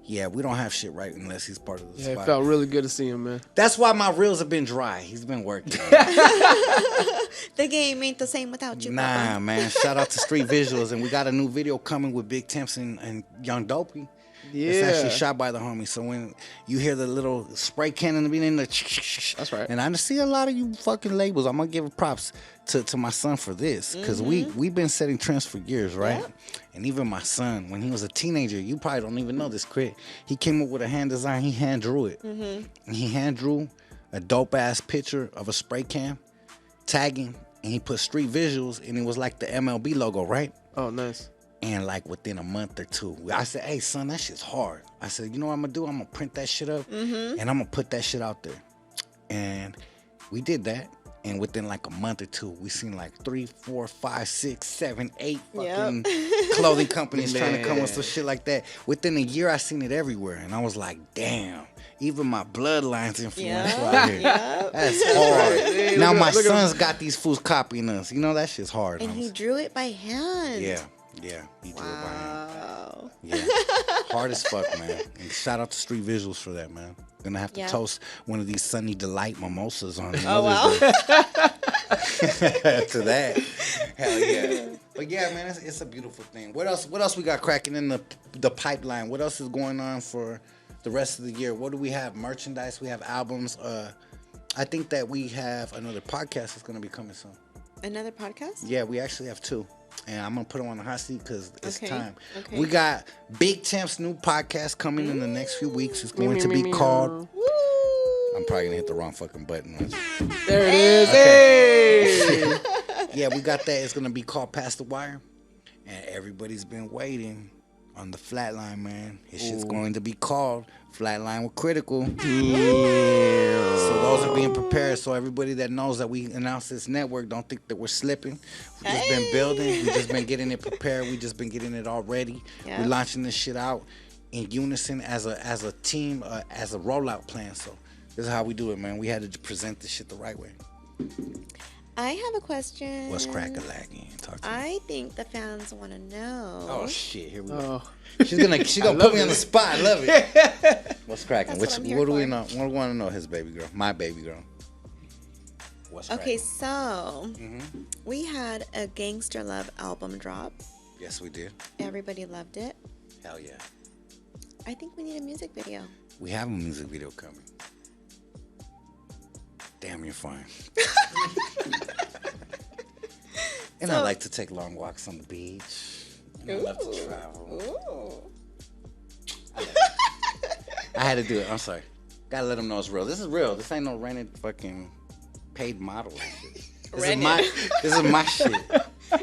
yeah, we don't have shit right unless he's part of the spot. It felt really good to see him, man. That's why my reels have been dry. He's been working. The game ain't the same without you, Nah, Papa. man. Shout out to Street Visuals. And we got a new video coming with Big Temps and Young Dopey. Yeah. It's actually shot by the homie. So when you hear the little spray cannon being the that's right. And I see a lot of you fucking labels. I'm gonna give props to my son for this. Cause we've been setting trends for years, right? Yep. And even my son, when he was a teenager, you probably don't even know this, Crit. He came up with a hand design, he hand drew it. And he hand drew a dope ass picture of a spray can, tagging, and he put Street Visuals, and it was like the MLB logo, right? Oh, nice. And like within a month or two, I said, hey, son, that shit's hard. I said, you know what I'm going to do? I'm going to print that shit up and I'm going to put that shit out there. And we did that. And within like a month or two, we seen like 3, 4, 5, 6, 7, 8 fucking clothing companies trying to come with some shit like that. Within a year, I seen it everywhere. And I was like, damn. Even my bloodline's influential out here. That's hard. Now my son's got these fools copying us. You know, that shit's hard. And he drew it by hand. Yeah. Yeah, he drew it by hand. Wow. Yeah, hard as fuck, man. And shout out to Street Visuals for that, man. Gonna have to Yeah. toast one of these Sunny Delight mimosas on Oh, wow. Mother's Day. To that. Hell yeah. But yeah, man, it's a beautiful thing. What else we got cracking in the pipeline? What else is going on for the rest of the year? What do we have? Merchandise, we have albums. I think that we have another podcast that's gonna be coming soon. Another podcast? Yeah, we actually have two. And I'm going to put them on the hot seat because it's Okay, time. okay. We got Big Temp's new podcast coming in the next few weeks. It's going to be called... I'm probably going to hit the wrong fucking button. There it is. Hey. Yeah, we got that. It's going to be called Past the Wire. And everybody's been waiting on the Flatline, man. His shit's going to be called Flatline with Critical. So those are being prepared. So everybody that knows that we announced this network, don't think that we're slipping. We just been building. We just been getting it prepared. We just been getting it all ready. Yeah. We're launching this shit out in unison as a team, as a rollout plan. So this is how we do it, man. We had to present this shit the right way. I have a question. What's crack-a-lacking? Talk to me. I think the fans want to know. Oh shit! Here we go. Oh. She's gonna put me on the spot. I love it. What's cracking? That's what I'm here What do we for. know? What do we want to know? His baby girl, my baby girl. What's Okay, cracking? so we had a Gangster Love album drop. Yes, we did. Everybody loved it. Hell yeah. I think we need a music video. We have a music video coming. Damn, you're fine. And I So- like to take long walks on the beach. And I love to travel. Ooh. I had to do it. I'm sorry. Gotta let them know it's real. This is real. This ain't no rented fucking paid model and shit. This is my shit.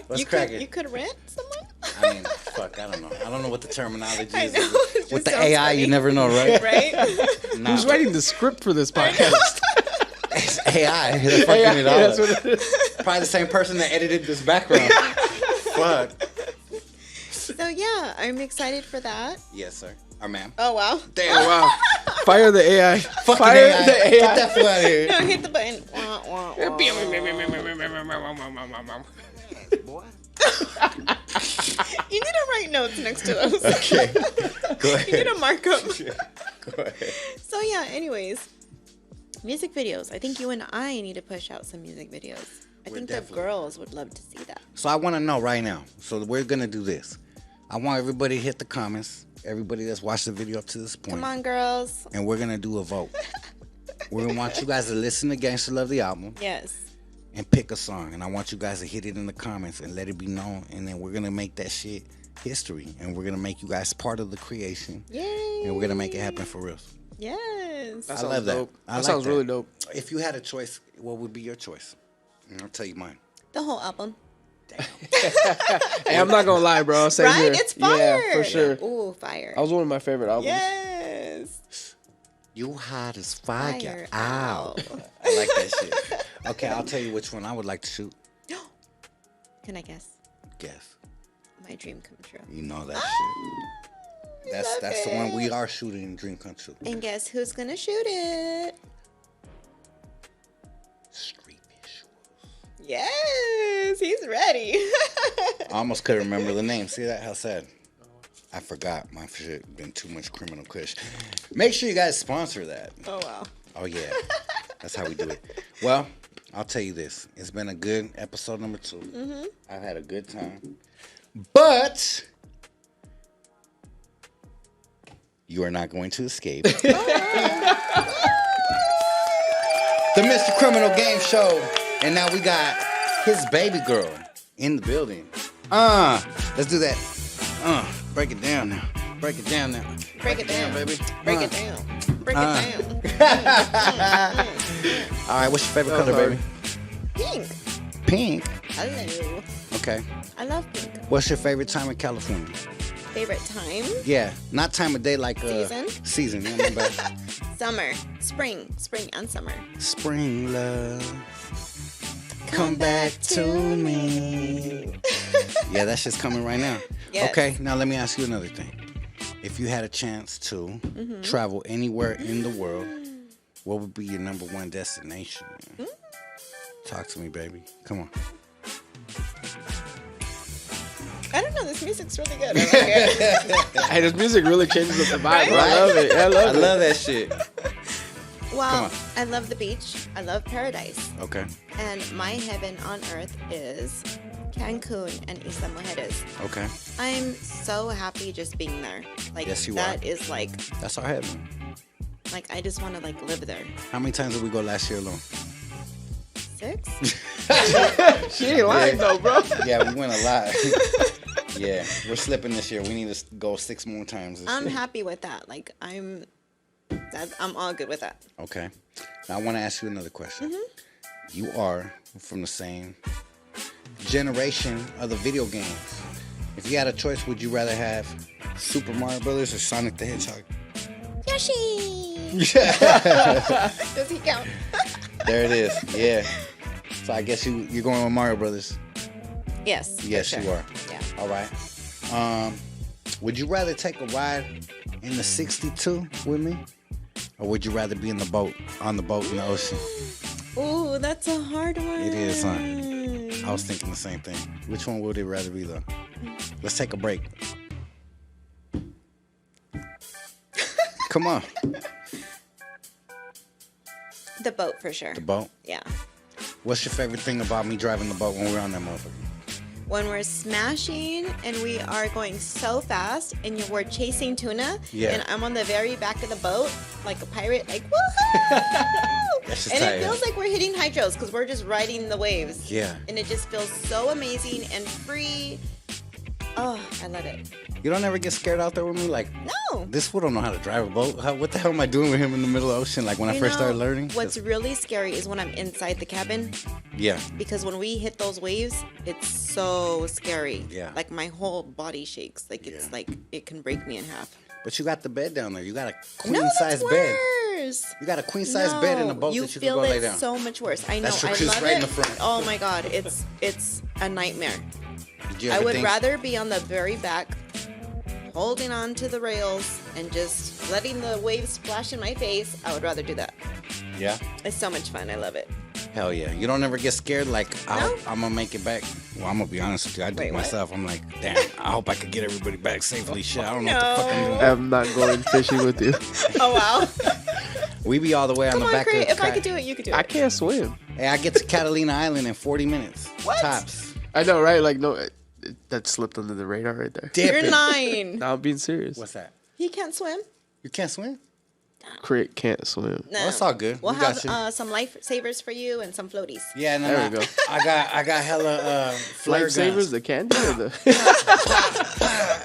What's cracking? You could rent someone? I mean, fuck, I don't know. I don't know what the terminology I is. know, it just With the sounds AI, funny. you never know, right? Right? Nah, Who's writing the script for this podcast? it's AI. They're fucking it all That's up. what it is. Probably the same person that edited this background. Fuck. So yeah, I'm excited for that. Yes, sir. Or ma'am. Oh wow. Damn. Oh, wow. Fire the AI. Fucking Fire AI. the Get AI. that fool out of here. No, hit the button. Wah, wah, wah. Boy. You need to write notes next to those. Okay. Go You need ahead. to mark up. Go ahead. So yeah, anyways, music videos. I think you and I need to push out some music videos. I think the definitely- girls would love to see that. So I want to know right now. So we're going to do this. I want everybody to hit the comments. Everybody that's watched the video up to this point. Come on, girls. And we're going to do a vote. We're going to want you guys to listen to Gangsta Love the album Yes. and pick a song. And I want you guys to hit it in the comments and let it be known. And then we're going to make that shit history. And we're going to make you guys part of the creation. Yay. And we're going to make it happen for real. Yes. I love that. Dope. I That like sounds that. really dope. If you had a choice, what would be your choice? And I'll tell you mine. The whole album. Hey, I'm not gonna lie, bro. Same Right? here. It's fire. Yeah, for sure. Ooh, fire. That was one of my favorite albums. Yes. You hot as fire. Fire Ow. out. I like that shit. Okay, I'll tell you which one I would like to shoot. Can I guess? Guess. My dream come true. You know that shit. That's the one we are shooting in Dream Come True. And guess who's gonna shoot it? Street visual. Yes, he's ready. I almost couldn't remember the name. See that? How sad. I forgot. My shit been too much criminal kush. Make sure you guys sponsor that. Oh wow. Oh yeah. That's how we do it. Well, I'll tell you this. It's been a good episode number 2. Mm-hmm. I've had a good time. But you are not going to escape. The Mr. Criminal Game Show. And now we got His Baby Girl in the building. Let's do that. Break it down now. Break it down now. Break it down, baby. Break it down. Break it down. All right, what's your favorite color, sorry. baby? Pink. Pink. Hello. Okay. I love pink. What's your favorite time in California? Favorite time? Yeah, not time of day like Season? Season. Yeah, my bad. Summer. Spring and summer. Spring love, come back to me. Yeah, that shit's coming right now. Yes. Okay, now let me ask you another thing. If you had a chance to travel anywhere in the world, what would be your number one destination? Talk to me, baby. Come on. I don't know. this music's really good. I like it. Hey, this music really changes up the vibe. Bro. Right? I love it. I I love it. love that shit. Well, I love the beach. I love paradise. Okay. And my heaven on earth is Cancun and Isla Mujeres. Okay. I'm so happy just being there. Like, Yes, you that are. is like, That's our heaven. like, I just want to like live there. How many times did we go last year alone? 6? She ain't lying though, bro. Yeah, we went a lot. Yeah, we're slipping this year. We need to go 6 more times this I'm year. happy with that. Like, I'm all good with that. Okay. Now I want to ask you another question. You are from the same generation of the video games. If you had a choice, would you rather have Super Mario Brothers or Sonic the Hedgehog? Yoshi! Does he count? There it is. Yeah. So I guess you're going with Mario Brothers. Yes. Yes, for you sure. are. Yeah. All right. Would you rather take a ride in the 62 with me, or would you rather be on the boat in the ocean? Ooh, that's a hard one. It is, huh? I was thinking the same thing. Which one would it rather be, though? Let's take a break. Come on. The boat for sure. The boat. Yeah. What's your favorite thing about me driving the boat when we're on that motherfucker? When we're smashing and we are going so fast and we're chasing tuna, Yeah. and I'm on the very back of the boat like a pirate, like woohoo! That's just And tight, it feels like we're hitting hydros because we're just riding the waves. Yeah. And it just feels so amazing and free. Oh, I love it. You don't ever get scared out there with me? Like, No. this fool don't know how to drive a boat. What the hell am I doing with him in the middle of the ocean? Like when I You first know, started learning? What's really scary is when I'm inside the cabin, Yeah. because when we hit those waves, it's so scary. Yeah. Like my whole body shakes. Like it's like it can break me in half. But you got the bed down there. You got a No, queen size that's bed. worse. You got a queen size bed in the boat you that you can feel go it lay down. so much worse. I know. That's true, I 'cause it's love right it. in the front. Oh my god, it's a nightmare. Did you I ever would think- rather be on the very back, holding on to the rails and just letting the waves splash in my face. I would rather do that. Yeah. It's so much fun. I love it. Hell yeah. You don't ever get scared like, No. I'm going to make it back. Well, I'm going to be honest with you. I do Wait, it what? myself. I'm like, damn, I hope I could get everybody back safely. Shit, I don't know what the fuck I'm doing. I'm not going fishing with you. Oh wow. We be all the way on Come the on, back Craig. of If I could do it, you could do it. I can't swim. Hey, I get to Catalina Island in 40 minutes. What? Tops. I know, right? Like, no, that slipped under the radar right there. Dipping. You're 9. Now I'm being serious. What's that? He can't swim. You can't swim? Crit can't swim. No. Well, it's all good. We'll We got have you. some lifesavers for you and some floaties. Yeah, and then There we go. I got hella flare Lifesavers, guns. the candy or the?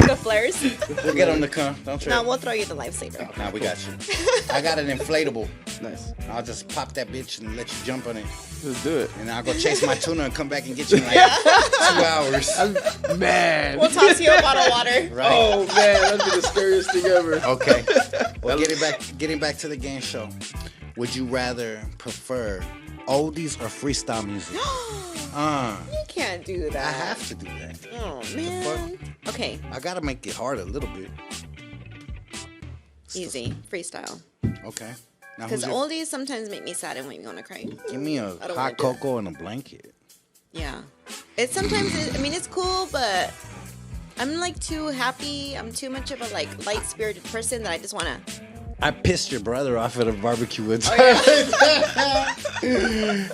The flares. We'll get them to come. Don't trip. No, we'll throw you the lifesaver. Nah, we got you. I got an inflatable. Nice. I'll just pop that bitch and let you jump on it. Let's do it. And I'll go chase my tuna and come back and get you in like 2 hours. Man. We'll toss you a bottle of water. Right. Oh man, that'd be the scariest thing ever. Okay. Well, getting back to the game show. Would you rather prefer oldies or freestyle music? You can't do I that. have to do that. Oh man. Okay, I gotta make it hard a little bit. easy freestyle. Okay. Now, Because who's your- oldies sometimes make me sad and make me want to cry. give me a I don't wanna hot do it. cocoa and a blanket. Yeah. It sometimes. I mean, it's cool, but I'm like too happy. I'm too much of a like light spirited person that I just want to. I pissed your brother off at a barbecue one time. Oh,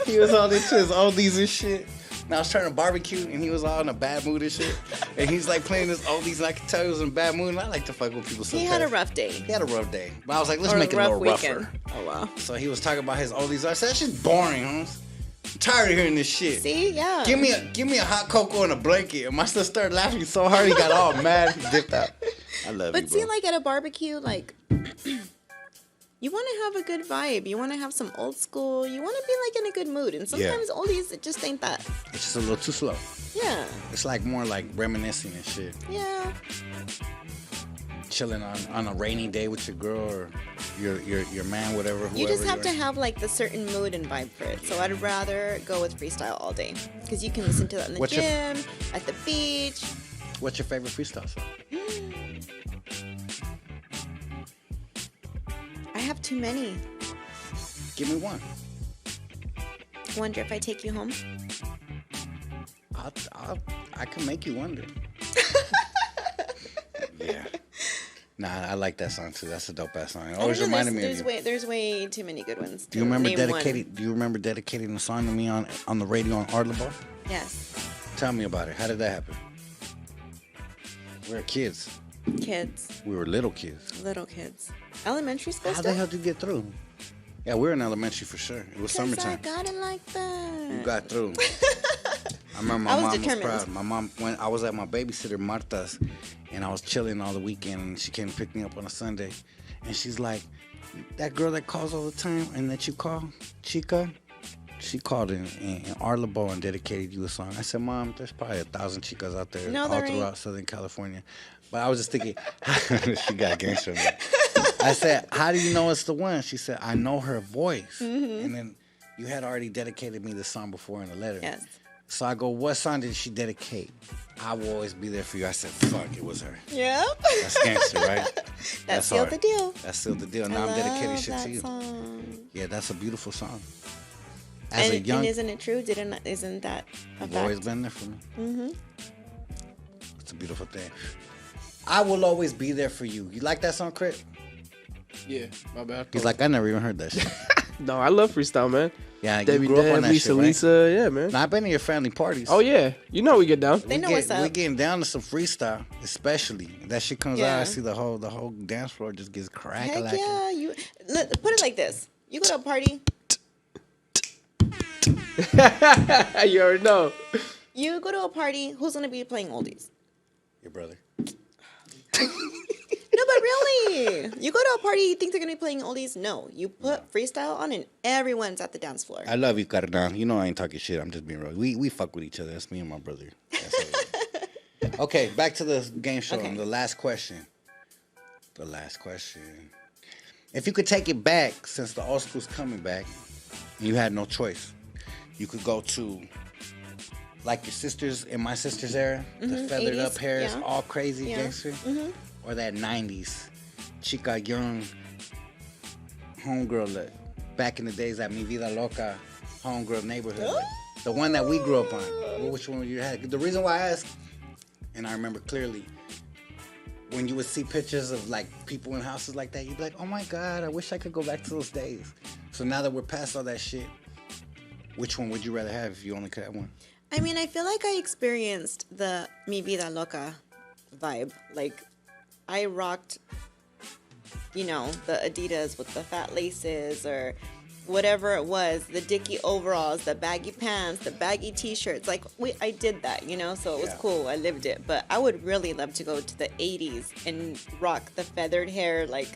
He was all into his oldies and shit. And I was trying to barbecue, and he was all in a bad mood and shit. And he's like playing his oldies, and I could tell he was in a bad mood. And I like to fuck with people sometimes. He had a rough day. He had a rough day. But I was like, let's Or make it a rough little weekend. rougher. Oh wow. So he was talking about his oldies. I said, that's just boring, Holmes. I'm tired of hearing this shit. See, yeah. Give me a hot cocoa and a blanket. And my sister started laughing so hard, he got all mad. He dipped out. I love you, But bro. see, like at a barbecue, like you want to have a good vibe. You want to have some old school. You want to be like in a good mood. And sometimes oldies, it just ain't that. It's just a little too slow. Yeah. It's like more like reminiscing and shit. Yeah. Chilling on a rainy day with your girl or your man, whatever. You just whoever have to you're- have like the certain mood and vibe for it. So I'd rather go with freestyle all day because you can listen to that in the What's your- gym, at the beach. What's your favorite freestyle song? I have too many. Give me one. Wonder if I take you home. I can make you wonder. Yeah. Nah, I like that song too. That's a dope ass song. It I don't always know, reminded me of you. there's way too many good ones. Do you remember Name dedicating? one. Do you remember dedicating the song to me on the radio on Arlebo? Yes. Tell me about it. How did that happen? We were kids. Kids. We were little kids. Little kids. Elementary school How stuff? the hell did you get through? Yeah, we were in elementary for sure. It was 'Cause summertime. I got it like that. You got through. I remember my I was mom determined. was proud. My mom, when I was at my babysitter Marta's, and I was chilling all the weekend, and she came to pick me up on a Sunday, and she's like, "That girl that calls all the time and that you call, Chica, she called in Arlebo and dedicated you a song." I said, "Mom, there's probably 1,000 chicas out there No, all there throughout ain't. Southern California." But I was just thinking, she got gangster. Man. I said, "How do you know it's the one?" She said, "I know her voice." And then you had already dedicated me the song before in a letter. Yes. So I go, "What song did she dedicate?" "I will always be there for you." I said, "Fuck, it was her." Yep. That's gangster, right? That sealed hard. the deal. That sealed the deal. Now I I'm dedicating love shit that to you. Song. Yeah, that's a beautiful song. As a young, And isn't it true? Isn't that a you've always fact? been there for me. Mm-hmm. It's a beautiful thing. I will always be there for you. You like that song, Crit? Yeah, my bad. He's like, I never even heard that shit. No, I love freestyle, man. Yeah, Debbie you grew up on Deb, that Lisa, shit, right? Lisa, yeah, man. Now, I've been to your family parties. Oh yeah, you know we get down. They know what's up. We're getting down to some freestyle, especially. That shit comes Yeah. out, I see the whole dance floor just gets cracked. Heck yeah. Put it like this. You go to a party. You already know. You go to a party. Who's gonna be playing oldies? Your brother. No, but really, you go to a party. You think they're gonna be playing oldies? No, you put freestyle on, and everyone's at the dance floor. I love you, Cardan. You know I ain't talking shit. I'm just being real. We fuck with each other. That's me and my brother. That's how it is. Okay, back to the game show. Okay. The last question. The last question. If you could take it back, since the old school's coming back, and you had no choice, you could go to like your sisters in my sister's era, the feathered 80s, up hairs, yeah. all crazy Yeah. gangster, or that 90s chica young homegirl that back in the days at Mi Vida Loca homegirl neighborhood, the one that we grew up on. Which one you had? The reason why I asked, and I remember clearly, when you would see pictures of like people in houses like that, you'd be like, "Oh my God, I wish I could go back to those days." So now that we're past all that shit, which one would you rather have if you only could have one? I mean, I feel like I experienced the Mi Vida Loca vibe. Like, I rocked, the Adidas with the fat laces or whatever it was, the Dickie overalls, the baggy pants, the baggy t-shirts. Like, I did that, so it was Yeah. cool. I lived it. But I would really love to go to the 80s and rock the feathered hair, like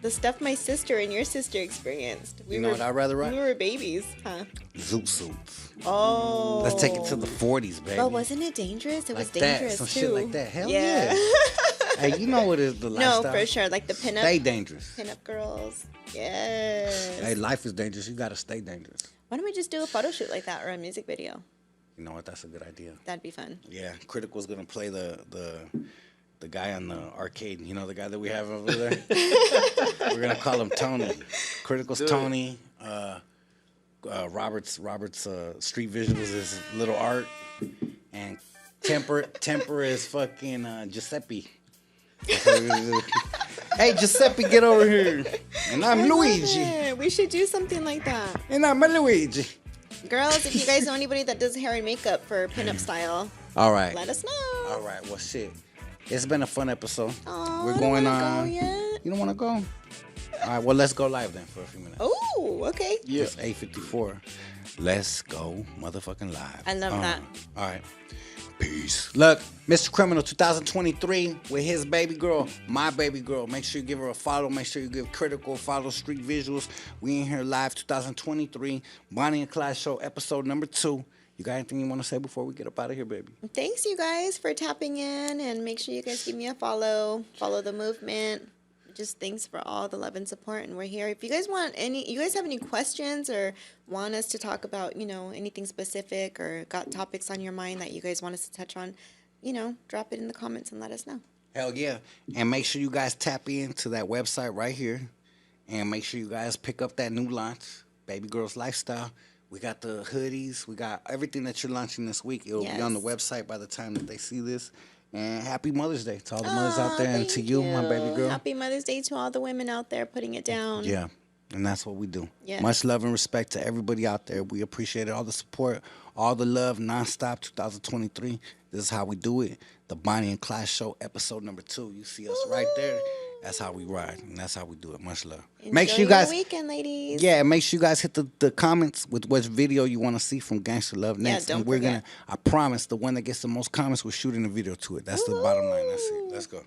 the stuff my sister and your sister experienced. You know what I'd rather rock? We were babies, huh? Zoot suits. Oh. Let's take it to the 40s, baby. But wasn't it dangerous? It was Like that, dangerous some too. shit like that. Hell yeah. Hey, you know what is the No, lifestyle? for sure. Like the pinup. Stay dangerous. Pinup girls. Yes. Hey, life is dangerous. You gotta stay dangerous. Why don't we just do a photo shoot like that or a music video? You know what? That's a good idea. That'd be fun. Yeah, Critical's gonna play the guy on the arcade. You know the guy that we have over there. We're gonna call him Tony. Critical's Tony. Robert's street visuals is Little Art, and Temper is fucking Giuseppe. Hey Giuseppe, get over here. And I'm Luigi. Yeah, we should do something like that. And I'm Luigi. Girls, if you guys know anybody that does hair and makeup for pinup style, All right. let us know. All right. Well, shit. It's been a fun episode. Aw, We're I going don't wanna on. go yet. You don't want to go? All right. Well, let's go live then for a few minutes. Oh, okay. Yeah. It's 8:54. Let's go motherfucking live. I love that. All right. Peace. Look, Mr. Criminal 2023 with his baby girl, my baby girl. Make sure you give her a follow. Make sure you give Critical follow Street Visuals. We in here live 2023. Bonnie and Clyde Show episode number 2. You got anything you want to say before we get up out of here, baby? Thanks, you guys, for tapping in, and make sure you guys give me a follow. Follow the movement. Just thanks for all the love and support, and we're here. If you guys have any questions or want us to talk about, anything specific or got topics on your mind that you guys want us to touch on, drop it in the comments and let us know. Hell yeah. And make sure you guys tap into that website right here. And make sure you guys pick up that new launch, Baby Girl's Lifestyle. We got the hoodies. We got everything that you're launching this week. It'll be on the Yes. website by the time that they see this. And happy Mother's Day to all the mothers out there, and Thank to you, my baby girl. Happy Mother's Day to all the women out there putting it down. Yeah, and that's what we do. Yes. Much love and respect to everybody out there. We appreciate it. All the support, all the love, nonstop 2023. This is how we do it. The Bonnie and Clyde Show, episode number 2. You see us right there. That's how we ride, and that's how we do it. Much love. Make sure you Enjoy guys, your weekend, ladies. yeah, make sure you guys hit the comments with what video you want to see from Gangster Love next. don't and we're forget. I promise, the one that gets the most comments, we're shooting a video to it. That's the bottom line. That's it. Let's go.